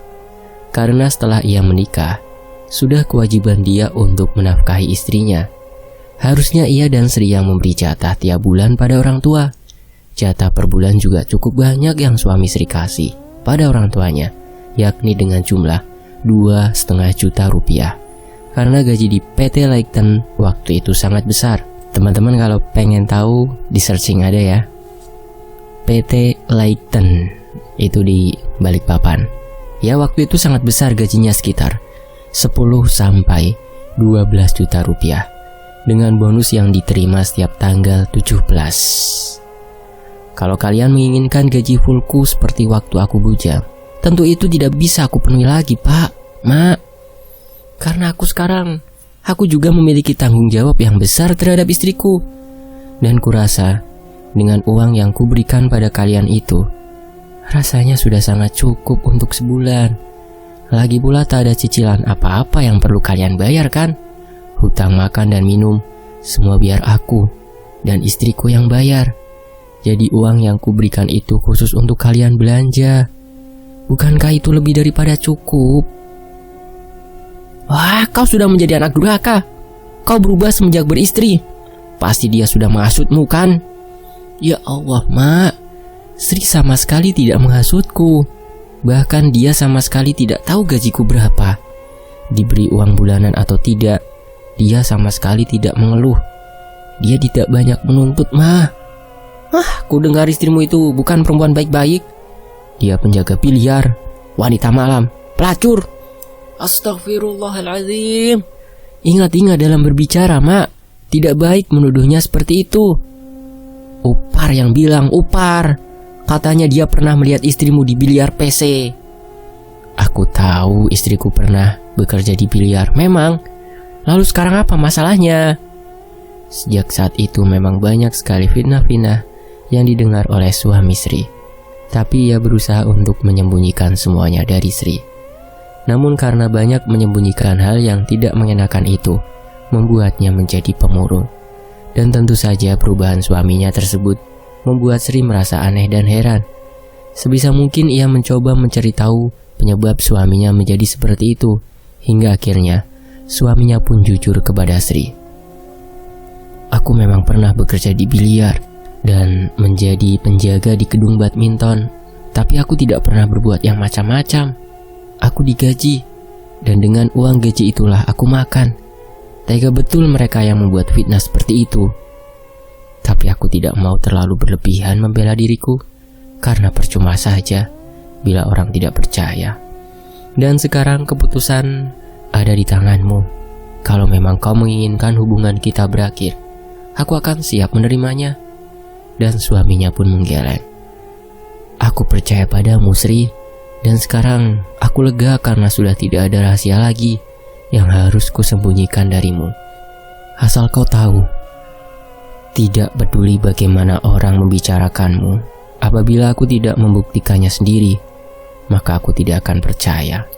karena setelah ia menikah, sudah kewajiban dia untuk menafkahi istrinya. Harusnya ia dan Sri yang memberi jatah tiap bulan pada orang tua. Jatah per bulan juga cukup banyak yang suami Sri kasih pada orang tuanya, yakni dengan jumlah 2,5 juta rupiah. Karena gaji di PT Leighton waktu itu sangat besar. Teman-teman kalau pengen tahu, di searching ada ya, PT Leighton itu di Balikpapan. Ya, waktu itu sangat besar gajinya, sekitar 10-12 juta rupiah, dengan bonus yang diterima setiap tanggal 17. Kalau kalian menginginkan gaji fullku seperti waktu aku bujang, tentu itu tidak bisa aku penuhi lagi, Pak, Mak. Karena aku juga memiliki tanggung jawab yang besar terhadap istriku. Dan kurasa dengan uang yang kuberikan pada kalian itu, rasanya sudah sangat cukup untuk sebulan. Lagi pula tak ada cicilan apa-apa yang perlu kalian bayar kan? Hutang makan dan minum, semua biar aku dan istriku yang bayar. Jadi uang yang kuberikan itu khusus untuk kalian belanja. Bukankah itu lebih daripada cukup? Wah, kau sudah menjadi anak durhaka. Kau berubah semenjak beristri. Pasti dia sudah menghasutmu kan? Ya Allah, Mak. Sri sama sekali tidak menghasutku. Bahkan dia sama sekali tidak tahu gajiku berapa. Diberi uang bulanan atau tidak, dia sama sekali tidak mengeluh. Dia tidak banyak menuntut, Ma. Ku dengar istrimu itu bukan perempuan baik-baik. Dia penjaga biliar, wanita malam, pelacur. Astagfirullahaladzim. Ingat-ingat dalam berbicara, Mak. Tidak baik menuduhnya seperti itu. Upar yang bilang, Upar. Katanya dia pernah melihat istrimu di biliar PC. Aku tahu istriku pernah bekerja di biliar, memang. Lalu sekarang apa masalahnya? Sejak saat itu memang banyak sekali fitnah-fitnah yang didengar oleh suami Sri. Tapi ia berusaha untuk menyembunyikan semuanya dari Sri. Namun karena banyak menyembunyikan hal yang tidak mengenakan itu, membuatnya menjadi pemurung. Dan tentu saja perubahan suaminya tersebut membuat Sri merasa aneh dan heran. Sebisa mungkin ia mencoba mencari tahu penyebab suaminya menjadi seperti itu, hingga akhirnya suaminya pun jujur kepada Sri. Aku memang pernah bekerja di biliar dan menjadi penjaga di gedung badminton, tapi aku tidak pernah berbuat yang macam-macam. Aku digaji, dan dengan uang gaji itulah aku makan. Tega betul mereka yang membuat fitnah seperti itu. Tapi aku tidak mau terlalu berlebihan membela diriku, karena percuma saja bila orang tidak percaya. Dan sekarang keputusan ada di tanganmu. Kalau memang kau menginginkan hubungan kita berakhir, aku akan siap menerimanya. Dan suaminya pun menggeleng. Aku percaya padamu, Sri. Dan sekarang aku lega karena sudah tidak ada rahasia lagi yang harus kusembunyikan darimu. Asal kau tahu, tidak peduli bagaimana orang membicarakanmu, apabila aku tidak membuktikannya sendiri, maka aku tidak akan percaya.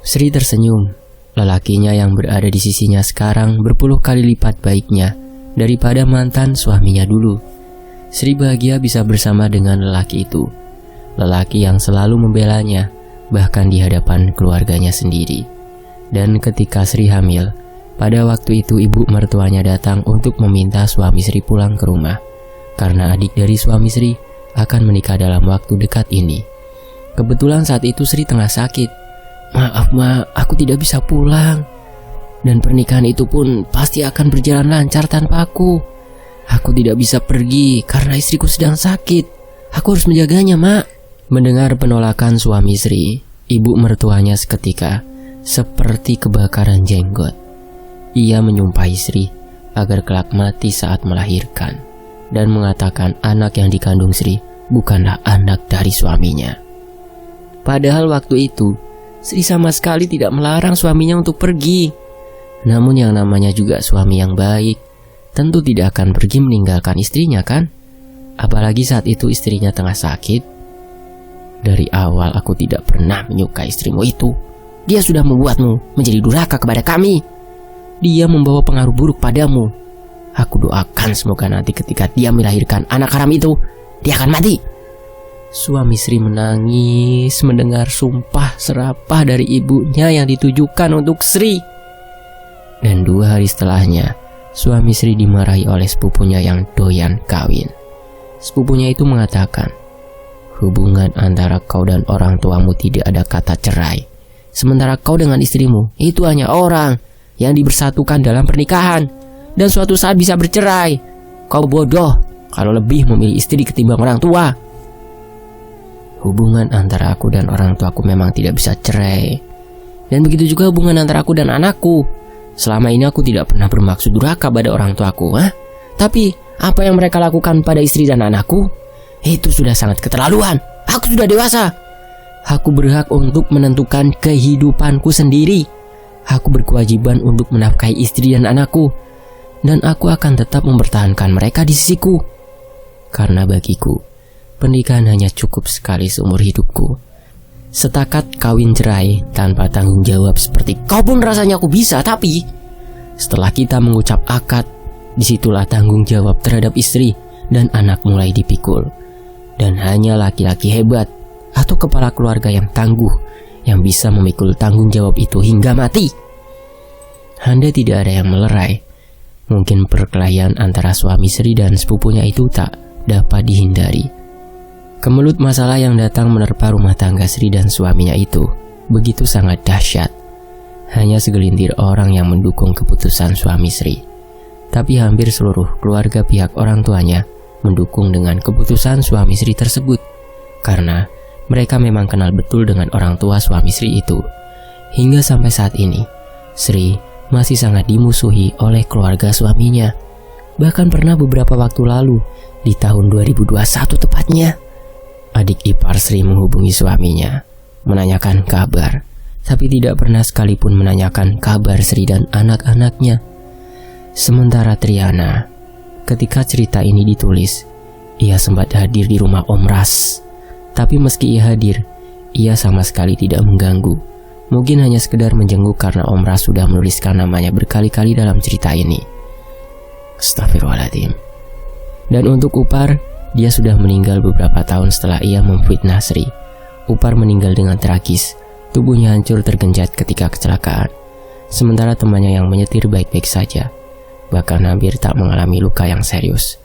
Sri tersenyum. Lelakinya yang berada di sisinya sekarang berpuluh kali lipat baiknya daripada mantan suaminya dulu. Sri bahagia bisa bersama dengan lelaki itu. Lelaki yang selalu membelanya, bahkan di hadapan keluarganya sendiri. Dan ketika Sri hamil, pada waktu itu ibu mertuanya datang untuk meminta suami Sri pulang ke rumah, karena adik dari suami Sri akan menikah dalam waktu dekat ini. Kebetulan saat itu Sri tengah sakit. "Maaf Ma, aku tidak bisa pulang. Dan pernikahan itu pun pasti akan berjalan lancar tanpa aku. Aku tidak bisa pergi karena istriku sedang sakit. Aku harus menjaganya, Mak." Mendengar penolakan suami Sri, ibu mertuanya seketika seperti kebakaran jenggot. Ia menyumpahi Sri agar kelak mati saat melahirkan, dan mengatakan anak yang dikandung Sri bukanlah anak dari suaminya. Padahal waktu itu Sri sama sekali tidak melarang suaminya untuk pergi. Namun yang namanya juga suami yang baik tentu tidak akan pergi meninggalkan istrinya, kan? Apalagi saat itu istrinya tengah sakit. "Dari awal aku tidak pernah menyukai istrimu itu. Dia sudah membuatmu menjadi durhaka kepada kami. Dia membawa pengaruh buruk padamu. Aku doakan semoga nanti ketika dia melahirkan anak haram itu, dia akan mati." Suami Sri menangis mendengar sumpah serapah dari ibunya yang ditujukan untuk Sri. Dan 2 hari setelahnya, suami Sri dimarahi oleh sepupunya yang doyan kawin. Sepupunya itu mengatakan, "Hubungan antara kau dan orang tuamu tidak ada kata cerai. Sementara kau dengan istrimu itu hanya orang yang dibersatukan dalam pernikahan dan suatu saat bisa bercerai. Kau bodoh kalau lebih memilih istri ketimbang orang tua." Hubungan antara aku dan orang tuaku memang tidak bisa cerai. Dan begitu juga hubungan antara aku dan anakku. Selama ini aku tidak pernah bermaksud durhaka pada orang tuaku, Tapi apa yang mereka lakukan pada istri dan anakku, itu sudah sangat keterlaluan. Aku sudah dewasa. Aku berhak untuk menentukan kehidupanku sendiri. Aku berkewajiban untuk menafkahi istri dan anakku. Dan aku akan tetap mempertahankan mereka di sisiku. Karena bagiku, pernikahan hanya cukup sekali seumur hidupku. Setakat kawin cerai tanpa tanggung jawab seperti kau pun rasanya aku bisa, tapi setelah kita mengucap akad, disitulah tanggung jawab terhadap istri dan anak mulai dipikul. Dan hanya laki-laki hebat atau kepala keluarga yang tangguh yang bisa memikul tanggung jawab itu hingga mati. Handa tidak ada yang melerai. Mungkin perkelahian antara suami Sri dan sepupunya itu tak dapat dihindari. Kemelut masalah yang datang menerpa rumah tangga Sri dan suaminya itu begitu sangat dahsyat. Hanya segelintir orang yang mendukung keputusan suami Sri, tapi hampir seluruh keluarga pihak orang tuanya mendukung dengan keputusan suami Sri tersebut, karena mereka memang kenal betul dengan orang tua suami Sri itu. Hingga sampai saat ini, Sri masih sangat dimusuhi oleh keluarga suaminya. Bahkan pernah beberapa waktu lalu, di tahun 2021 tepatnya, adik ipar Sri menghubungi suaminya, menanyakan kabar, tapi tidak pernah sekalipun menanyakan kabar Sri dan anak-anaknya. Sementara Triana, ketika cerita ini ditulis, ia sempat hadir di rumah Om Ras. Tapi meski ia hadir, ia sama sekali tidak mengganggu. Mungkin hanya sekedar menjenguk karena Om Ras sudah menuliskan namanya berkali-kali dalam cerita ini. Astagfirullahaladzim. Dan untuk Upar, dia sudah meninggal beberapa tahun setelah ia memfitnah Sri. Upar meninggal dengan tragis. Tubuhnya hancur tergenjat ketika kecelakaan. Sementara temannya yang menyetir baik-baik saja, bahkan hampir tak mengalami luka yang serius.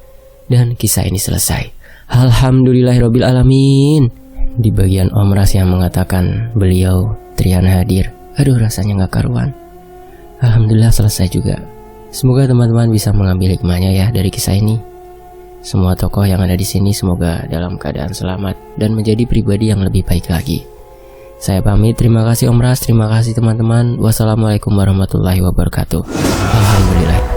Dan kisah ini selesai. Alhamdulillahirabbil alamin. Di bagian Om Ras yang mengatakan beliau Triana hadir, aduh rasanya gak karuan. Alhamdulillah selesai juga. Semoga teman-teman bisa mengambil hikmahnya ya dari kisah ini. Semua tokoh yang ada di sini semoga dalam keadaan selamat dan menjadi pribadi yang lebih baik lagi. Saya pamit, terima kasih Om Ras, terima kasih teman-teman. Wassalamualaikum warahmatullahi wabarakatuh. Alhamdulillah.